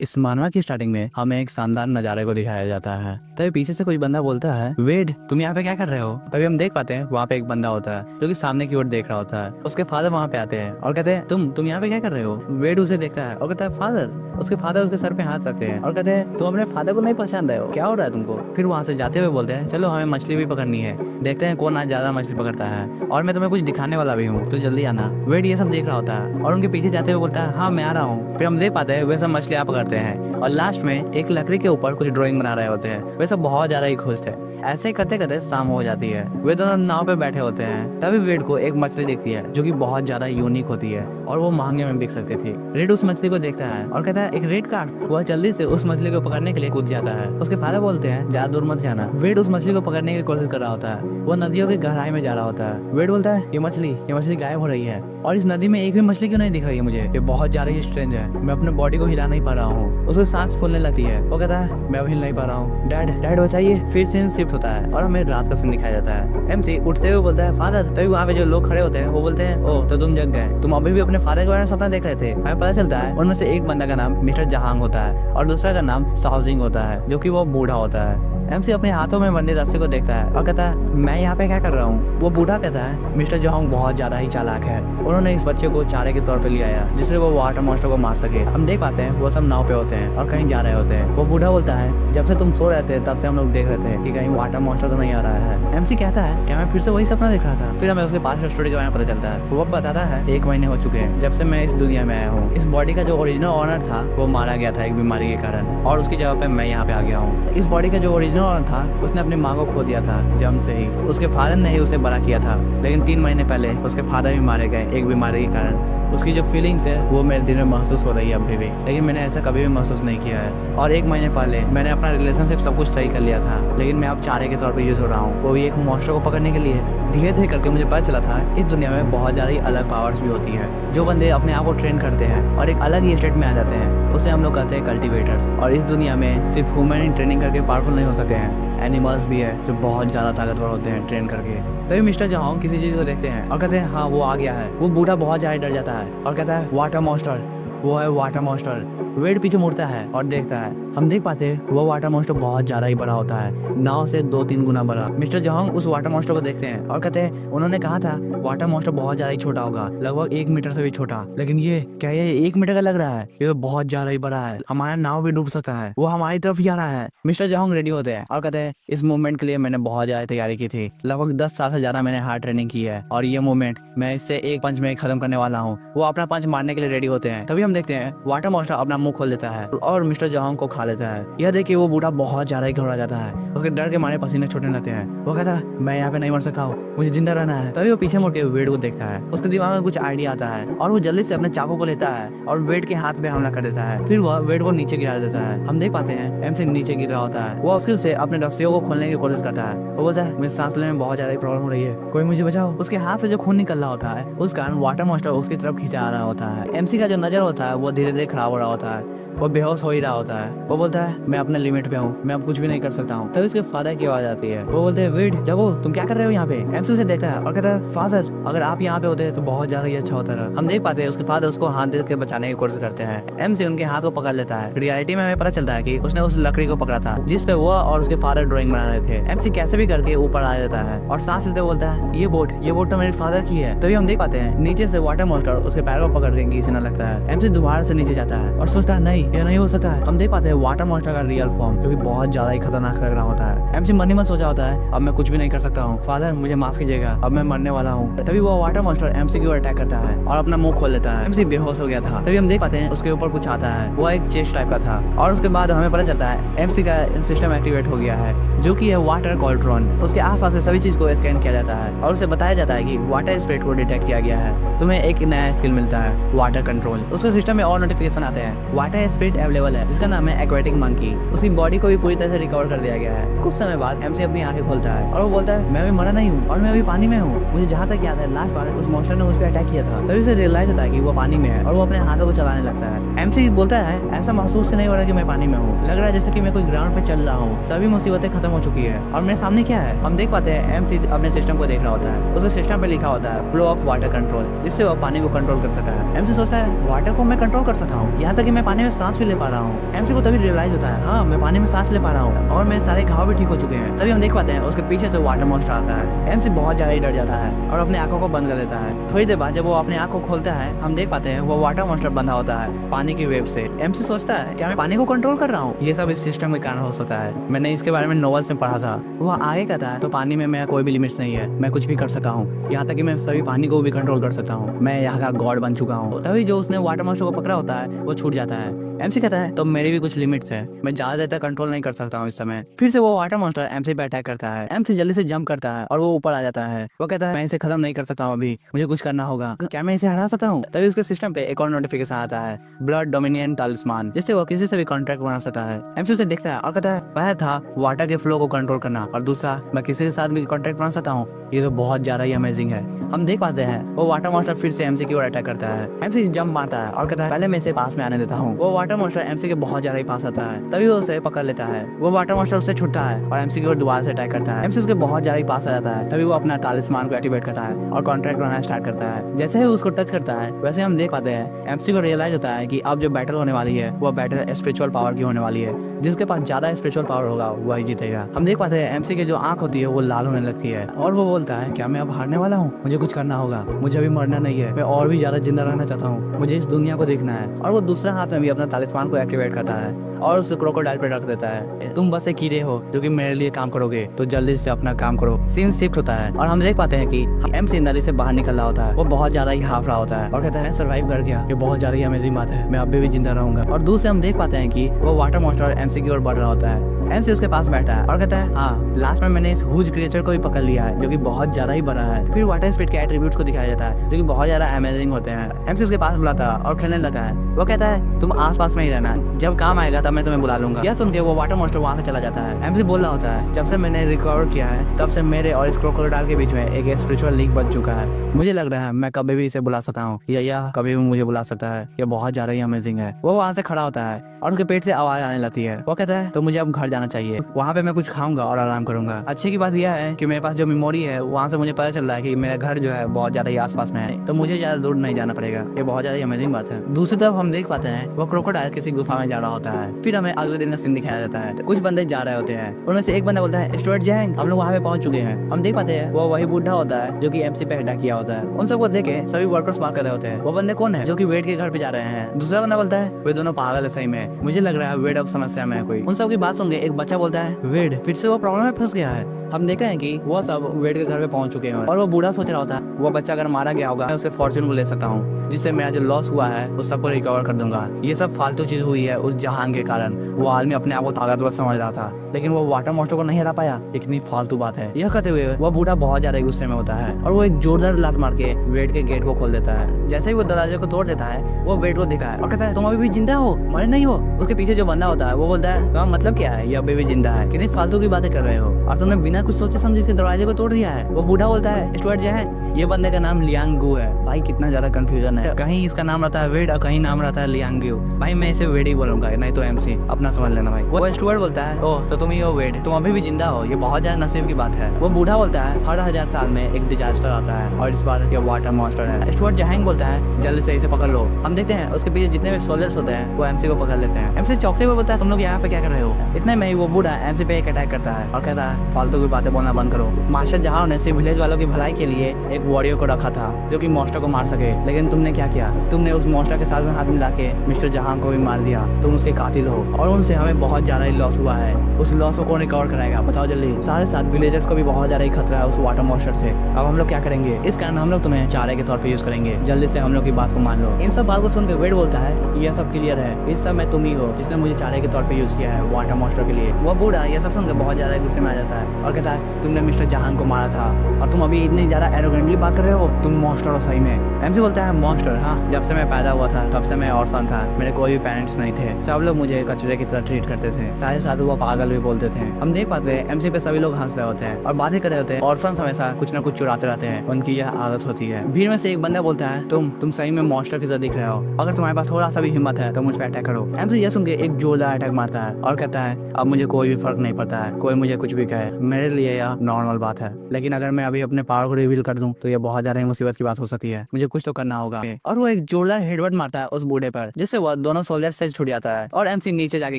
इस मानवा की स्टार्टिंग में हमें एक शानदार नजारे को दिखाया जाता है। तभी पीछे से कोई बंदा बोलता है, वेड तुम यहाँ पे क्या कर रहे हो। तभी हम देख पाते हैं वहाँ पे एक बंदा होता है जो कि सामने की ओर देख रहा होता है। उसके फादर वहाँ पे आते हैं और कहते हैं तुम यहाँ पे क्या कर रहे हो। वेड उसे देखता है और कहता है फादर। उसके फादर उसके सर पे हाथ रखते हैं और कहते हैं तुम अपने फादर को नहीं पहचान रहे हो, क्या हो रहा है तुमको। फिर वहाँ से जाते हुए बोलते हैं चलो हमें मछली भी पकड़नी है, देखते हैं कौन आज ज्यादा मछली पकड़ता है और मैं तुम्हें कुछ दिखाने वाला भी हूँ तो जल्दी आना। वेड ये सब देख रहा होता है और उनके पीछे जाते हुए बोलता है हाँ मैं आ रहा हूँ। फिर हम देख पाते हैं वे सब मछलियाँ पकड़ते हैं और लास्ट में एक लकड़ी के ऊपर कुछ ड्राइंग बना रहे होते हैं। वे सब बहुत ज्यादा ही खुश थे। ऐसे ही करते करते शाम हो जाती है। वे दोनों नाव पे बैठे होते हैं। तभी वेड को एक मछली दिखती है जो कि बहुत ज्यादा यूनिक होती है और वो महंगे में बिक सकती थी। रेड उस मछली को देखता है और कहता है एक रेड कार्ड। वह जल्दी से उस मछली को पकड़ने के लिए कूद जाता है। उसके फादर बोलते हैं ज्यादा दूर मत जाना। वेड उस मछली को पकड़ने की कोशिश कर रहा होता है। वो नदियों की गहराई में जा रहा होता है। वेड बोलता है ये मछली गायब हो रही है और इस नदी में एक भी मछली क्यों नहीं दिख रही है मुझे, ये बहुत ज्यादा ही स्ट्रेंज है। मैं अपने बॉडी को हिला नहीं पा रहा हूँ। उसको सांस फूलने लगती है। वो कहता है मैं अब हिल नहीं पा रहा हूँ, डैड बचाइए। फिर सीन शिफ्ट होता है और हमें रात का सीन दिखाया जाता है। एमसी उठते हुए बोलता है फादर। तभी वहाँ पे जो लोग खड़े होते हैं वो बोलते हैं ओ तो तुम जग गए, तुम अभी भी अपने फादर के बारे में सपना देख रहे थे। हमें पता चलता है उनमें से एक बंदा का नाम मिस्टर जहांग होता है और दूसरा का नाम साउजिंग होता है जो कि वो बूढ़ा होता है। एमसी अपने हाथों में बंधे रस्से को देखता है और कहता है मैं यहाँ पे क्या कर रहा हूँ। वो बूढ़ा कहता है मिस्टर जहांग बहुत ज्यादा ही चालाक है, उन्होंने इस बच्चे को चारे के तौर पे ले आया जिससे वो वाटर मॉन्स्टर को मार सके। हम देख पाते हैं वो सब नाव पे होते हैं और कहीं जा रहे होते हैं। वो बूढ़ा बोलता है जब से तुम सो रहे थे तब से हम लोग देख रहे थे कि कहीं वाटर मॉन्स्टर तो नहीं आ रहा है। एमसी कहता है क्या मैं फिर से वही सपना देख रहा था। फिर हमें उसके पास स्टोरी के बारे में पता चलता है। वो बताता है 1 महीने हो चुके हैं जब से मैं इस दुनिया में आया हूँ। इस बॉडी का जो ओरिजिनल ऑनर था वो मारा गया था एक बीमारी के कारण और उसकी जगह पे मैं यहाँ पे आ गया हूँ। इस बॉडी का जो ओरिजिनल ऑनर था उसने अपनी माँ को खो दिया था जन्म से ही। उसके फादर ने ही उसे बड़ा किया था लेकिन 3 महीने पहले उसके फादर भी मारे गए एक बीमारी के कारण। उसकी जो फीलिंग्स है वो मेरे दिल में महसूस हो रही है अभी भी, लेकिन मैंने ऐसा कभी भी महसूस नहीं किया है। और 1 महीने पहले मैंने अपना रिलेशनशिप सब कुछ सही कर लिया था लेकिन मैं अब चारे के तौर पे यूज हो रहा हूँ, वो भी एक मॉन्स्टर को पकड़ने के लिए। धीरे धीरे करके मुझे पता चला था इस दुनिया में बहुत ज्यादा अलग पावर्स भी होती है। जो बंदे अपने आप को ट्रेन करते हैं और एक अलग ही स्टेट में आ जाते हैं उसे हम लोग कहते हैं कल्टिवेटर्स। और इस दुनिया में सिर्फ ह्यूमन ही ट्रेनिंग करके पावरफुल नहीं हो सकते हैं, एनिमल्स भी है जो बहुत ज्यादा ताकतवर होते हैं ट्रेन करके। तभी मिस्टर जहांग किसी चीज को देखते हैं और कहते हैं हाँ वो आ गया है। वो बूढ़ा बहुत ज्यादा डर जाता है और कहता है वाटर मॉन्स्टर, वो है वाटर मॉन्स्टर। वेड पीछे मुड़ता है और देखता है। हम देख पाते हैं वो वाटर मॉन्स्टर बहुत ज्यादा ही बड़ा होता है, नाव से 2-3 गुना बड़ा। मिस्टर जहांग उस वाटर मॉन्स्टर को देखते हैं और कहते हैं उन्होंने कहा था वाटर मॉन्स्टर बहुत ज्यादा ही छोटा होगा, लगभग 1 मीटर से भी छोटा, लेकिन ये क्या ये 1 मीटर का लग रहा है, ये तो बहुत ज्यादा ही बड़ा है, हमारा नाव भी डूब सकता है, वो हमारी तरफ ही आ रहा है। मिस्टर जहांग रेडी होते हैं और कहते हैं इस मूवमेंट के लिए मैंने बहुत ज्यादा तैयारी की थी, लगभग 10 साल से ज्यादा मैंने हार्ड ट्रेनिंग की है और ये मूवमेंट मैं इससे एक पंच में खत्म करने वाला हूँ। वो अपना पंच मारने के लिए रेडी होते हैं। तभी हम देखते हैं वाटर मॉन्स्टर अपना मुंह खोल देता है और मिस्टर जहांग को खा लेता है। यह देखिए वो बूढ़ा बहुत ज्यादा ही घबरा जाता है, उसके डर के मारे पसीने छूटने लगते हैं। वो कहता है मैं यहाँ पे नहीं मर सकता हूँ, मुझे जिंदा रहना है। तभी वो पीछे मुड़ के वेड को देखता है। उसके दिमाग में कुछ आइडिया आता है और वो जल्दी से अपने चाकू को लेता है और वेड के हाथ पे हमला कर देता है। फिर वह वेड को नीचे गिरा देता है। हम देख पाते हैं एमसी नीचे गिर रहा होता है। वो मुश्किल से अपने रस्सियों को खोलने की कोशिश करता है। वो बोलता है मुझे सांस लेने में बहुत ज्यादा प्रॉब्लम हो रही है, कोई मुझे बचाओ। उसके हाथ से जो खून निकल रहा होता है उस कारण वाटर मॉन्स्टर उसकी तरफ खींचा आ रहा होता है। एमसी का जो नजर होता है वो धीरे धीरे खराब हो रहा होता है, वो बेहोश हो ही रहा होता है। वो बोलता है मैं अपने लिमिट पे हूँ, मैं अब कुछ भी नहीं कर सकता हूँ। तभी उसके फादर की आवाज आती है। वो बोलते हैं वेड जगो, तुम क्या कर रहे हो यहाँ पे। एमसी उसे देखता है और कहता है फादर अगर आप यहाँ पे होते तो बहुत ज्यादा ही अच्छा होता है। हम देख पाते हैं उसके फादर उसको हाथ दे के बचाने की कोशिश करते हैं। एमसी उनके हाथ को पकड़ लेता है। रियलिटी में हमें पता चलता है कि उसने उस लकड़ी को पकड़ा था जिसपे वो और उसके फादर ड्राइंग बना रहे थे। एमसी कैसे भी करके ऊपर आ जाता है और सांस लेते बोलता है ये बोट तो मेरे फादर की है। तभी हम देख पाते हैं नीचे से वाटर मॉन्स्टर उसके पैर को पकड़ के खींचने लगता है। एमसी दोबारा से नीचे जाता है और सोचता है नहीं ये नहीं हो सकता है। हम देख पाते हैं वाटर मॉन्स्टर का रियल फॉर्म जो कि बहुत ज्यादा ही खतरनाक लग रहा होता है। एमसी मन ही मन सोचा होता है अब मैं कुछ भी नहीं कर सकता हूँ, फादर मुझे माफ कीजिएगा, अब मैं मरने वाला हूँ। तभी वो वाटर मॉन्स्टर एमसी की ओर अटैक करता है और अपना मुंह खोल लेता है। एमसी बेहोश हो गया था। तभी हम देख पाते हैं उसके ऊपर कुछ आता है, वो एक चेस्ट टाइप का था और उसके बाद हमें पता चलता है एमसी का सिस्टम एक्टिवेट हो गया है जो कि है वाटर कॉल्ट्रॉन। उसके आसपास से सभी चीज को स्कैन किया जाता है और उसे बताया जाता है कि वाटर स्पिरिट को डिटेक्ट किया गया है, तुम्हें एक नया स्किल मिलता है वाटर कंट्रोल। उसके सिस्टम में और नोटिफिकेशन आते हैं वाटर स्पिरिट अवेलेबल है जिसका नाम है एक्वेटिक मंकी। उसकी बॉडी को भी पूरी तरह से रिकवर कर दिया गया है। कुछ समय बाद एमसी अपनी आंखें खोलता है और वो बोलता है मैं अभी मरा नहीं हूँ और मैं अभी पानी में हूँ। मुझे जहाँ तक याद है लास्ट बार उस मॉन्स्टर ने उस पर अटैक किया था। तभी उसे रियलाइज होता है कि वो पानी में है और वो अपने हाथों को चलाने लगता है। एमसी बोलता है ऐसा महसूस नहीं हो रहा कि मैं पानी में हूँ, लग रहा है जैसे कि मैं कोई ग्राउंड पे चल रहा हूँ, सभी मुसीबतें खत्म हो चुकी है और मेरे सामने क्या है। हम देख पाते हैं एमसी अपने सिस्टम को देख रहा होता है। उसके सिस्टम पे लिखा होता है फ्लो ऑफ वाटर कंट्रोल, जिससे वो पानी को कंट्रोल कर सकता है। एमसी सोचता है वाटर को मैं कंट्रोल कर सकता हूँ, यहाँ तक कि मैं पानी में सांस भी ले पा रहा हूँ। एमसी को तभी रियलाइज होता है, हाँ मैं पानी में सांस ले पा रहा हूँ और मेरे सारे घाव भी ठीक हो चुके हैं। तभी हम देख पाते हैं उसके पीछे से वाटर मॉन्स्टर आता है। एमसी बहुत ज्यादा डर जाता है और अपने आंखों को बंद कर लेता है। थोड़ी देर बाद जब वो अपने आंख को खोलता है, हम देख पाते हैं वो वाटर मॉन्स्टर बंधा होता है पानी की वेव से। एमसी सोचता है क्या मैं पानी को कंट्रोल कर रहा हूँ? ये सब इस सिस्टम के कारण हो सकता है। मैंने इसके बारे में नॉवेल्स में पढ़ा था। वो आगे कहता है तो पानी में मेरा कोई भी लिमिट नहीं है, मैं कुछ भी कर सकता हूँ, यहाँ तक कि मैं सभी पानी को भी कंट्रोल कर सकता हूँ। मैं यहाँ का गॉड बन चुका हूँ। तभी जो उसने वाटर मॉन्स्टर को पकड़ा होता है वो छूट जाता है। एमसी कहता है तो मेरी भी कुछ लिमिट्स है, मैं ज्यादा देर तक कंट्रोल नहीं कर सकता हूँ इस समय। फिर से वो वाटर मॉन्स्टर एमसी पे अटैक करता है। एमसी जल्दी से जंप करता है और वो ऊपर आ जाता है। वो कहता है मैं इसे खत्म नहीं कर सकता हूँ, अभी मुझे कुछ करना होगा, क्या मैं इसे हरा सकता हूँ? तभी उसके सिस्टम पे एक और नोटिफिकेशन आता है, ब्लड डोमिनियन टालिस्मान, जिससे वो किसी से भी कॉन्ट्रैक्ट बना सकता है। एमसी उसे देखता है और कहता है पहला था वाटर के फ्लो को कंट्रोल करना और दूसरा मैं किसी के साथ भी कॉन्ट्रैक्ट बना सकता हूँ। ये तो बहुत ज्यादा ही अमेजिंग है। हम देख पाते हैं वो वाटर मॉन्स्टर फिर से एमसी की ओर अटैक करता है। एमसी जंप मारता है और कहता है पहले मैं इसे पास में आने देता हूँ। वो वाटर मॉन्स्टर एमसी के बहुत ज्यादा ही पास आता है। तभी वो उसे पकड़ लेता है। वो वाटर मॉन्स्टर उससे छुटता है और एमसी की ओर दोबारा से अटैक करता है। एमसी उसके बहुत ज्यादा ही पास आ जाता है। तभी वो अपना टालिस्मान को एक्टिवेट करता है और कॉन्ट्रैक्ट बनाना स्टार्ट करता है। जैसे ही उसको टच करता है वैसे हम देख पाते हैं एमसी को रियलाइज होता है कि अब जो बैटल होने वाली है वो बैटल स्पिरिचुअल पावर की होने वाली है। जिसके पास ज्यादा स्पिरिचुअल पावर होगा वही जीतेगा। हम देख पाते हैं एमसी की जो आंख होती है वो लाल होने लगती है और वो बोलता है क्या मैं अब हारने वाला हूँ? मुझे कुछ करना होगा, मुझे अभी मरना नहीं है, मैं और भी ज्यादा जिंदा रहना चाहता हूँ, मुझे इस दुनिया को देखना है। और वो दूसरा हाथ में भी अपना तालिस्मान को एक्टिवेट करता है और उस क्रोकोडाइल पे रख देता है। तुम बस एक कीड़े हो जो कि मेरे लिए काम करोगे, तो जल्दी से अपना काम करो। सीन शिफ्ट होता है और हम देख पाते हैं कि एमसी नदी से बाहर निकल रहा होता है। वो बहुत ज्यादा ही हाफ रहा होता है और कहता है सर्वाइव कर गया, ये बहुत ज्यादा ही अमेजिंग बात है, मैं अभी भी जिंदा रहूंगा। और दूर से हम देख पाते हैं कि वो वाटर मॉन्स्टर एमसी की ओर बढ़ रहा होता है। एमसी उसके पास बैठा है और कहता है हाँ लास्ट में मैंने इस हुज क्रिएचर को भी पकड़ लिया है जो कि बहुत ज्यादा ही बड़ा है। फिर वाटर स्पिरिट के एट्रीब्यूट्स को दिखाया जाता है जो कि बहुत ज्यादा अमेजिंग होते हैं। एमसी उसके पास बुलाता है और खेलने लगता है। वो कहता है तुम आसपास में ही रहना, जब काम आएगा तब मैं तुम्हें बुला लूंगा। यह सुन के वो वाटर मॉन्स्टर वहाँ से चला जाता है। एमसी बोल रहा होता है जब से मैंने रिकवर किया है तब से मेरे और इस क्रोकोडाइल के बीच में एक स्पिरिचुअल लिंक बन चुका है। मुझे लग रहा है मैं कभी भी इसे बुला सकता हूँ या यह कभी भी मुझे बुला सकता है। यह बहुत ज्यादा ही अमेजिंग है। वो वहाँ से खड़ा होता है और उसके पेट से आवाज आने लगती है। वो कहता है तो मुझे अब घर जाना चाहिए, वहाँ पे मैं कुछ खाऊंगा और आराम करूंगा। अच्छे की बात यह है कि मेरे पास जो मेमोरी है वहाँ से मुझे पता चल रहा है कि मेरा घर जो है बहुत ज्यादा ही आसपास में है, तो मुझे ज्यादा दूर नहीं जाना पड़ेगा। ये बहुत ज्यादा अमेजिंग बात है। दूसरी तरफ हम देख पाते हैं वो क्रोकोडाइल किसी गुफा में जा रहा होता है। फिर हमें अगले दिन का सीन दिखाया जाता है। कुछ बंदे जा रहे होते हैं, उनमें से एक बंदा बोलता है स्टुअर्ट जैंग हम लोग वहाँ पे पहुंच चुके हैं। हम देख पाते हैं वो वही बूढ़ा होता है जो कि एमसी पे अटैक किया होता है। उन सबको देखे सभी वर्कर्स बात कर रहे होते हैं वो बंदे कौन है जो कि वेट के घर पे जा रहे हैं। दूसरा बंदा बोलता है वे दोनों पागल है सही में, मुझे लग रहा है वेट अब समस्या में है कोई। उन सब की बात सुन के एक बच्चा बोलता है वेट फिर से वो प्रॉब्लम में फंस गया है। हम देखते हैं कि वो सब वेट के घर पे पहुंच चुके हैं और वो बूढ़ा सोच रहा होता है वो बच्चा अगर मारा गया होगा मैं उसके फॉर्च्यून को ले सकता हूँ, जिससे मेरा जो लॉस हुआ है उस सबको रिकवर कर दूंगा। ये सब फालतू चीज हुई है उस जहान के कारण। वो आदमी अपने आप को ताकतवर समझ रहा था लेकिन वो वाटर मॉन्स्टर को नहीं हरा पाया। इतनी फालतू बात है। यह कहते हुए वो बूढ़ा बहुत ज्यादा गुस्से में होता है और वो एक जोरदार लात मार के वेट के गेट को खोल देता है। जैसे ही वो दरवाजे को तोड़ देता है वो वेट को देखा है और कहता है तुम अभी भी जिंदा हो, मरे नहीं हो। उसके पीछे जो बंदा होता है वो बोलता है तुम्हारा मतलब क्या है, ये अभी भी जिंदा है, कितनी फालतू की बातें कर रहे हो और तुमने बिना कुछ सोचे समझे इसके दरवाजे को तोड़ दिया है। वो बूढ़ा बोलता है स्टुअर्ट जैंग ये बंदे का नाम लियांग गू है। भाई कितना ज्यादा कंफ्यूजन है, कहीं इसका नाम रहता है वेड और कहीं नाम रहता है लियांग गू। भाई मैं इसे वेड ही बोलूंगा नहीं तो एमसी, अपना समझ लेना भाई। वो स्टुअर्ट बोलता है ओह तो तुम ही हो वेड, तुम अभी भी जिंदा हो, ये बहुत ज्यादा नसीब की बात है। वो बूढ़ा बोलता है हर 1000 साल में एक डिजास्टर आता है और इस बार ये वाटर मॉन्स्टर है। स्टुअर्ट जैंग बोलता है जल्दी से इसे पकड़ लो। हम देखते हैं उसके पीछे जितने भी सोल्जर्स होते हैं वो एमसी को पकड़ लेते हैं। एमसी चौंकते हुए बोलता है तुम लोग यहाँ पे क्या कर रहे हो। इतने में ही वो बूढ़ा एमसी पे एक अटैक करता है और कहता है फालतू की बातें बोलना बंद करो। मास्टर जहां ने सिर्फ विलेज वालों की भलाई के लिए एक वॉरियर को रखा था जो कि मॉन्स्टर को मार सके, लेकिन तुमने क्या किया, तुमने उस मॉन्स्टर के साथ में हाथ मिला के मिस्टर जहां को भी मार दिया। तुम उसके कातिल हो और उनसे हमें बहुत ज्यादा ही लॉस हुआ है। उस लॉस को कौन रिकवर कराएगा बताओ जल्दी। सारे साथ विलेजर्स को भी बहुत ज्यादा ही खतरा है उस वाटर मॉन्स्टर से। अब हम लोग क्या करेंगे, इस कारण हम लोग तुम्हें चारे के तौर पे यूज करेंगे, जल्दी से हम लोग की बात को मान लो। इन सब बात को सुनकर वेड बोलता है यह सब क्लियर है, इस सब में तुम ही हो जिसने मुझे चारे के तौर पे यूज किया है वाटर मॉन्स्टर के लिए। वो बूढ़ा यह सब सुनकर बहुत ज्यादा गुस्से में आ जाता है और कहता है तुमने मिस्टर जहां को मारा था और तुम अभी इतनी ज्यादा एरोगेंटली बात कर रहे हो, तुम मॉन्स्टर हो सही में। एमसी बोलता है मॉन्स्टर हाँ, जब से मैं पैदा हुआ था तब से मैं ऑर्फन था, मेरे कोई भी पेरेंट्स नहीं थे, सब लोग मुझे कचरे की तरह ट्रीट करते थे, सारे साथ वो पागल भी बोलते थे। हम देख पाते हैं एमसी पे सभी लोग हंस रहे होते हैं और बातें कर रहे होते हैं। ऑर्फन हमेशा कुछ ना कुछ चुराते रहते हैं, उनकी यह आदत होती है। भीड़ में से एक बंदा बोलता है तुम सही में मॉन्स्टर की तरह दिख रहे हो, अगर तुम्हारे पास थोड़ा सा भी हिम्मत है तो मुझ पर अटैक करो। एमसी यह सुन के एक जोरदार अटैक मारता है और कहता है अब मुझे कोई भी फर्क नहीं पड़ता है, कोई मुझे कुछ भी कहे, मेरे लिए यह नॉर्मल बात है, लेकिन अगर मैं अभी अपने पावर को रिवील कर दूं तो यह बहुत ज्यादा मुसीबत की बात हो सकती है, मुझे कुछ तो करना होगा। और वो एक जोरदार हेडबट मारता है उस बूढ़े पर, जिससे वो दोनों सोल्जर से छूट जाता है और एमसी नीचे जाके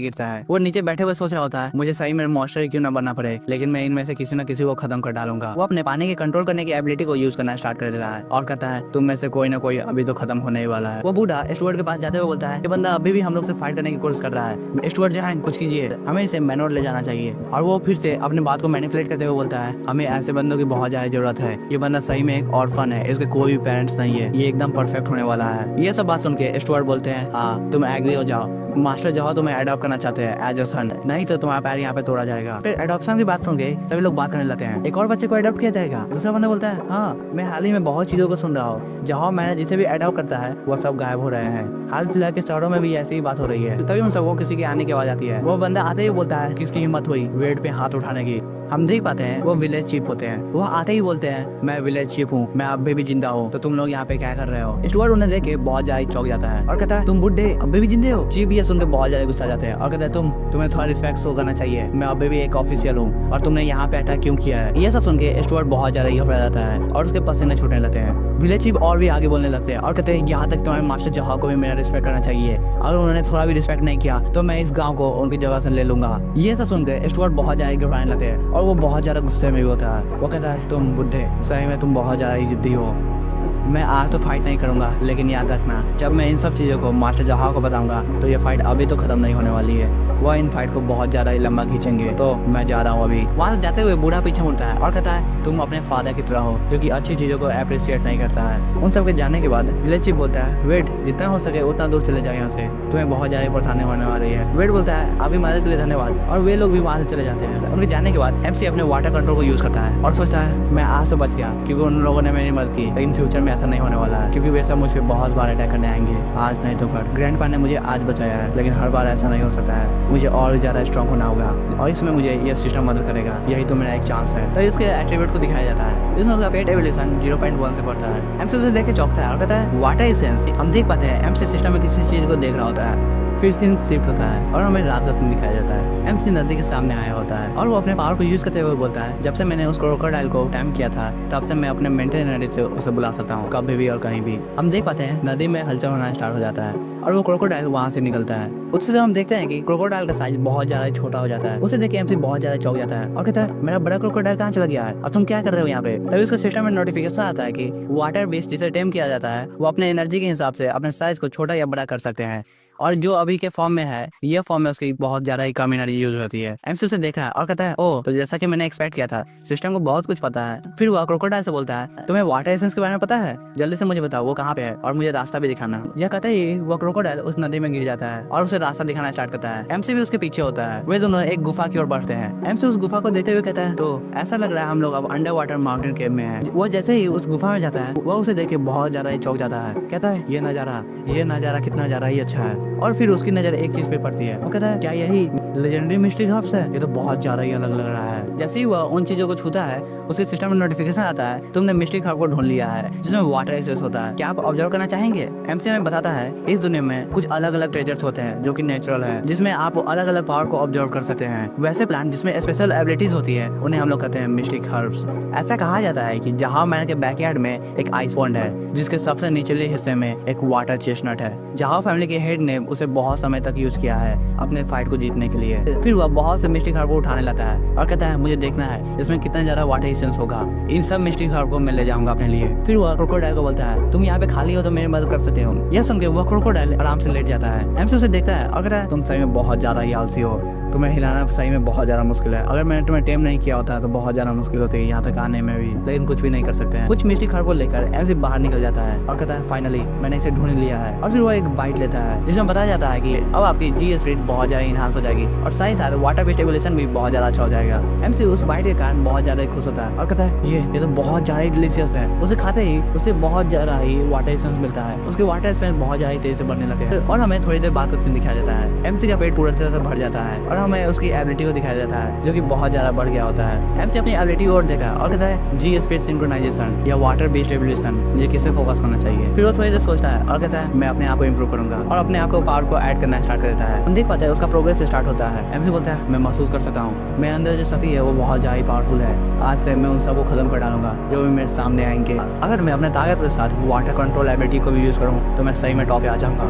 गिरता है। वो नीचे बैठे हुए सोच रहा होता है मुझे सही में मॉन्स्टर क्यों ना बनना पड़े, लेकिन मैं इनमें से किसी न किसी को खत्म कर डालूंगा। वो अपने पानी के कंट्रोल करने की एबिलिटी को यूज करना स्टार्ट कर देता है और कहता है तुम में से कोई ना कोई अभी तो खत्म होने ही वाला है। वो बूढ़ा स्टुअर्ट के पास जाते हुए बोलता है ये बंदा अभी भी हम लोग से फाइट करने की कोशिश कर रहा है, स्टुअर्ट जहाँ कुछ कीजिए, हमें इसे मैनोर ले जाना चाहिए। और वो फिर से अपनी बात को मैनिपुलेट करते हुए बोलता है हमें ऐसे बंदों की बहुत ज्यादा जरूरत है, ये बंदा सही में एक ऑर्फन है, इसके कोई भी पेरेंट्स नहीं है, ये एकदम परफेक्ट होने वाला है। ये सब बात सुन के स्टुअर्ट बोलते हैं हाँ तुम एग्री हो जाओ, मास्टर जहाँ तुम्हें अडॉप्ट करना चाहते हैं एज अ सन, नहीं तो तुम्हारा पैर यहाँ पे तोड़ा जाएगा। फिर अडॉप्शन की बात सुन के सभी लोग बात करने लगते हैं एक और बच्चे को अडॉप्ट किया जाएगा। दूसरा बंदा बोलता है हाँ मैं हाल ही में बहुत चीजों को सुन रहा हूँ, जहाँ मैंने जिसे भी अडॉप्ट करता है वो सब गायब हो रहे हैं, हाल फिलहाल के शहरों में भी ऐसी ही बात हो रही है। तभी उन सबको किसी के आने की आवाज आती है। वो बंदा आते ही बोलता है किसकी हिम्मत हुई वेट पे हाथ उठाने की। हम देख पाते हैं वो विलेज चीफ होते हैं। वो आते ही बोलते हैं मैं विलेज चीफ हूँ, मैं अभी भी जिंदा हूँ, तो तुम लोग यहाँ पे क्या कर रहे हो। स्टुअर्ट उन्हें देख के बहुत ज्यादा चौंक जाता है और कहता है तुम बुड्ढे अभी भी जिंदे हो। चीफ ये सुन के बहुत ज्यादा गुस्सा जाते हैं और कहता है तुम्हें थोड़ा रिस्पेक्ट शो करना चाहिए, मैं अभी भी एक ऑफिशियल हूँ और तुमने यहाँ पे अटैक क्यों किया है। ये सब सुन के स्टुअर्ट बहुत ज्यादा घबरा जाता है और उसके पसीने छूटने लगते हैं। विलेज चीफ और भी आगे बोलने लगते हैं और कहते हैं यहाँ तक तुम्हारे मास्टर जहाँ को भी मेरा रिस्पेक्ट करना चाहिए, अगर उन्होंने थोड़ा भी रिस्पेक्ट नहीं किया तो मैं इस गाँव को उनकी जगह से ले लूंगा। ये सब सुनकर स्टुअर्ट बहुत ज्यादा घबराने लगते हैं और वो बहुत ज्यादा गुस्से में भी होता है। वो कहता है तुम बुड्ढे सही में तुम बहुत ज्यादा ही जिद्दी हो, मैं आज तो फाइट नहीं करूंगा, लेकिन याद रखना जब मैं इन सब चीज़ों को मास्टर जहाँ को बताऊंगा तो ये फाइट अभी तो खत्म नहीं होने वाली है, वह इन फाइट को बहुत ज़्यादा ही लंबा खींचेंगे। तो मैं जा रहा हूँ अभी। वहाँ से जाते हुए बूढ़ा पीछे मुड़ता है और कहता है तुम अपने फादर की तरह हो जो कि अच्छी चीज़ों को अप्रिशिएट नहीं करता है। उन सब के जाने के बाद विलेज चीफ बोलता है वेट जितना हो सके उतना दूर चले जाओ यहाँ से, तुम्हें बहुत ज़्यादा परेशानी होने वाली है। वेट बोलता है अभी मदद के लिए धन्यवाद और वे लोग भी वहाँ से चले जाते हैं। उनके जाने के बाद एमसी अपने वाटर कंट्रोल को यूज करता है और सोचता है मैं आज तो बच गया क्योंकि उन लोगों ने मेरी मदद की, लेकिन फ्यूचर में ऐसा नहीं होने वाला है क्योंकि वे सब मुझ पर बहुत बार अटैक करने आएंगे, आज नहीं तो कल। ग्रैंडपा ने मुझे आज बचाया है लेकिन हर बार ऐसा नहीं हो सकता है, मुझे और ज़्यादा स्ट्रॉन्ग होना होगा और इसमें मुझे ये सिस्टम मदद करेगा, यही तो मेरा एक चांस है। तो इसके एट्रीब्यूट को दिखाया जाता है जिसमें उसका पेट एवोल्यूशन 0.1 से बढ़ता है। एमसी उसे देख के चौंकता है और कहता है वाटर एसेंस। हम देख पाते हैं एमसी सिस्टम में किसी चीज को देख रहा होता है, फिर सीन शिफ्ट होता है और हमें राजस्थान दिखाया जाता है। एमसी नदी के सामने आया होता है और वो अपने पावर को यूज करते हुए बोलता है जब से मैंने उस क्रोकोडाइल को टैम किया था तब से मैं अपने मेंटल एनर्जी से उसे बुला सकता हूँ कभी भी और कहीं भी। हम देख पाते हैं नदी में हलचल होना स्टार्ट हो जाता है और वो क्रोकोडाइल वहाँ से निकलता है। उससे हम देखते हैं कि क्रोकोडाइल का साइज बहुत ज्यादा छोटा हो जाता है। उसे देख के एमसी बहुत ज्यादा चौंक जाता है और कहता है मेरा बड़ा क्रोकोडाइल कहाँ चला गया है और तुम क्या कर रहे हो यहाँ पे। तभी उसका सिस्टम में नोटिफिकेशन आता है कि वाटर बेस्ड जिसे टेम किया जाता है वो अपने एनर्जी के हिसाब से अपने साइज को छोटा या बड़ा कर सकते हैं और जो अभी के फॉर्म में है ये फॉर्म में उसकी बहुत ज्यादा ही कम एनर्जी यूज होती है। एमसी उसे देखा है और कहता है ओ तो जैसा कि मैंने एक्सपेक्ट किया था सिस्टम को बहुत कुछ पता है। फिर वो क्रोकोडाइल से बोलता है तुम्हें वाटर एसेंस के बारे में पता है, जल्दी से मुझे बताओ वो कहाँ पे है और मुझे रास्ता भी दिखाना। यह कहता ही वो क्रोकोडाइल उस नदी में गिर जाता है और उसे रास्ता दिखाना स्टार्ट करता है। एमसी भी उसके पीछे होता है। वे दोनों एक गुफा की ओर बढ़ते हैं। एमसी उस गुफा को देखते हुए कहता है तो ऐसा लग रहा है हम लोग अब अंडर वाटर माउंटेन केव में है। वो जैसे ही उस गुफा में जाता है वो उसे देख के बहुत ज्यादा चौंक जाता है। कहता है ये नजारा कितना ज्यादा ही अच्छा है। और फिर उसकी नजर एक चीज पे पड़ती है। वो कहता है क्या यही लेजेंडरी मिस्टिक हर्ब्स है, ये तो बहुत ज्यादा ही अलग लग रहा है। जैसे ही वह उन चीजों को छूता है उसके सिस्टम में नोटिफिकेशन आता है तुमने मिस्टिक हर्ब को ढूंढ लिया है जिसमें वाटर एसेंस होता है, क्या आप ऑब्जर्व करना चाहेंगे। एमसी हमें बताता है इस दुनिया में कुछ अलग अलग ट्रेजर्स होते हैं जो कि नेचुरल है जिसमें आप अलग अलग पावर को ऑब्जर्व कर सकते हैं। वैसे प्लांट जिसमें स्पेशल एबिलिटीज होती है उन्हें हम लोग कहते हैं मिस्टिक हर्ब्स। ऐसा कहा जाता है कि जहाँ मैन के बैकयार्ड में एक आइस पॉन्ड है जिसके सबसे निचले हिस्से में एक वाटर चेस्टनट है, जहाँ फैमिली के हेड ने उसे बहुत समय तक यूज किया है अपने फाइट को जीतने के लिए। फिर वह बहुत से मिस्टिक हर्ब को उठाने लगता है और कहता है मुझे देखना है इसमें कितना ज्यादा वाटर एसेंस होगा, इन सब मिस्टिक हर्ब को मैं ले जाऊंगा अपने लिए। फिर वह क्रोकोडाइल को बोलता है तुम यहाँ पे खाली हो तो मेरी मदद कर सकते हो। यह सुन के वह क्रोकोडाइल आराम से लेट जाता है। एमसी उसे देखता है और कहता है तुम सही में बहुत ज्यादा ही आलसी हो, तुम्हें हिलाना सही में बहुत ज्यादा मुश्किल है, अगर मैंने तुम्हें टेम नहीं किया होता तो बहुत ज्यादा मुश्किल होती है यहाँ तक आने में भी, लेकिन कुछ भी नहीं कर सकते हैं। कुछ मिस्टिक हर्ब को लेकर एमसी बाहर निकल जाता है और कहता है फाइनली मैंने इसे ढूंढ लिया है। और फिर वो एक बाइट लेता है जिसमें बताया जाता है कि अब आपकी जी स्पीड बहुत ज्यादा इनहांस हो जाएगी और साथ ही साथ वाटर बेस्ड एवोल्यूशन भी बहुत ज्यादा अच्छा हो जाएगा। एमसी उस बाइट के कारण बहुत ज्यादा खुश होता है और कहता है ये तो बहुत ज्यादा डिलीशियस है। उसे खाते ही उसे बहुत ज्यादा ही वाटर एसेंस मिलता है, उसके वाटर एसेंस बहुत ज्यादा तेजी से बढ़ने लगते हैं और हमें थोड़ी देर बाद सीन दिखाया जाता है। एमसी का पेट पूरी तरह से भर जाता है और हमें उसकी एबिलिटी को दिखाया जाता है जो कि बहुत ज्यादा बढ़ गया होता है। एमसी अपनी एबिलिटी को और देखा और कहता है जी स्पीड सिंक्रोनाइजेशन या वाटर बेस्ड एवोल्यूशन, मुझे किस पे फोकस करना चाहिए। फिर वो थोड़ी देर सोचता है और कहता है मैं अपने आप को इंप्रूव करूंगा और अपने आप को पावर को ऐड करना स्टार्ट कर देता है। हम देख पाते हैं उसका प्रोग्रेस स्टार्ट होता है। एमसी बोलता है मैं महसूस कर सकता हूँ मेरे अंदर जो शक्ति है वो बहुत ज्यादा पावरफुल है। आज से मैं उन सबको खत्म कर डालूंगा जो भी मेरे सामने आएंगे। अगर मैं अपने ताकत के साथ वाटर कंट्रोल एबिलिटी को भी यूज करूँ तो मैं सही में टॉप पे आ जाऊंगा।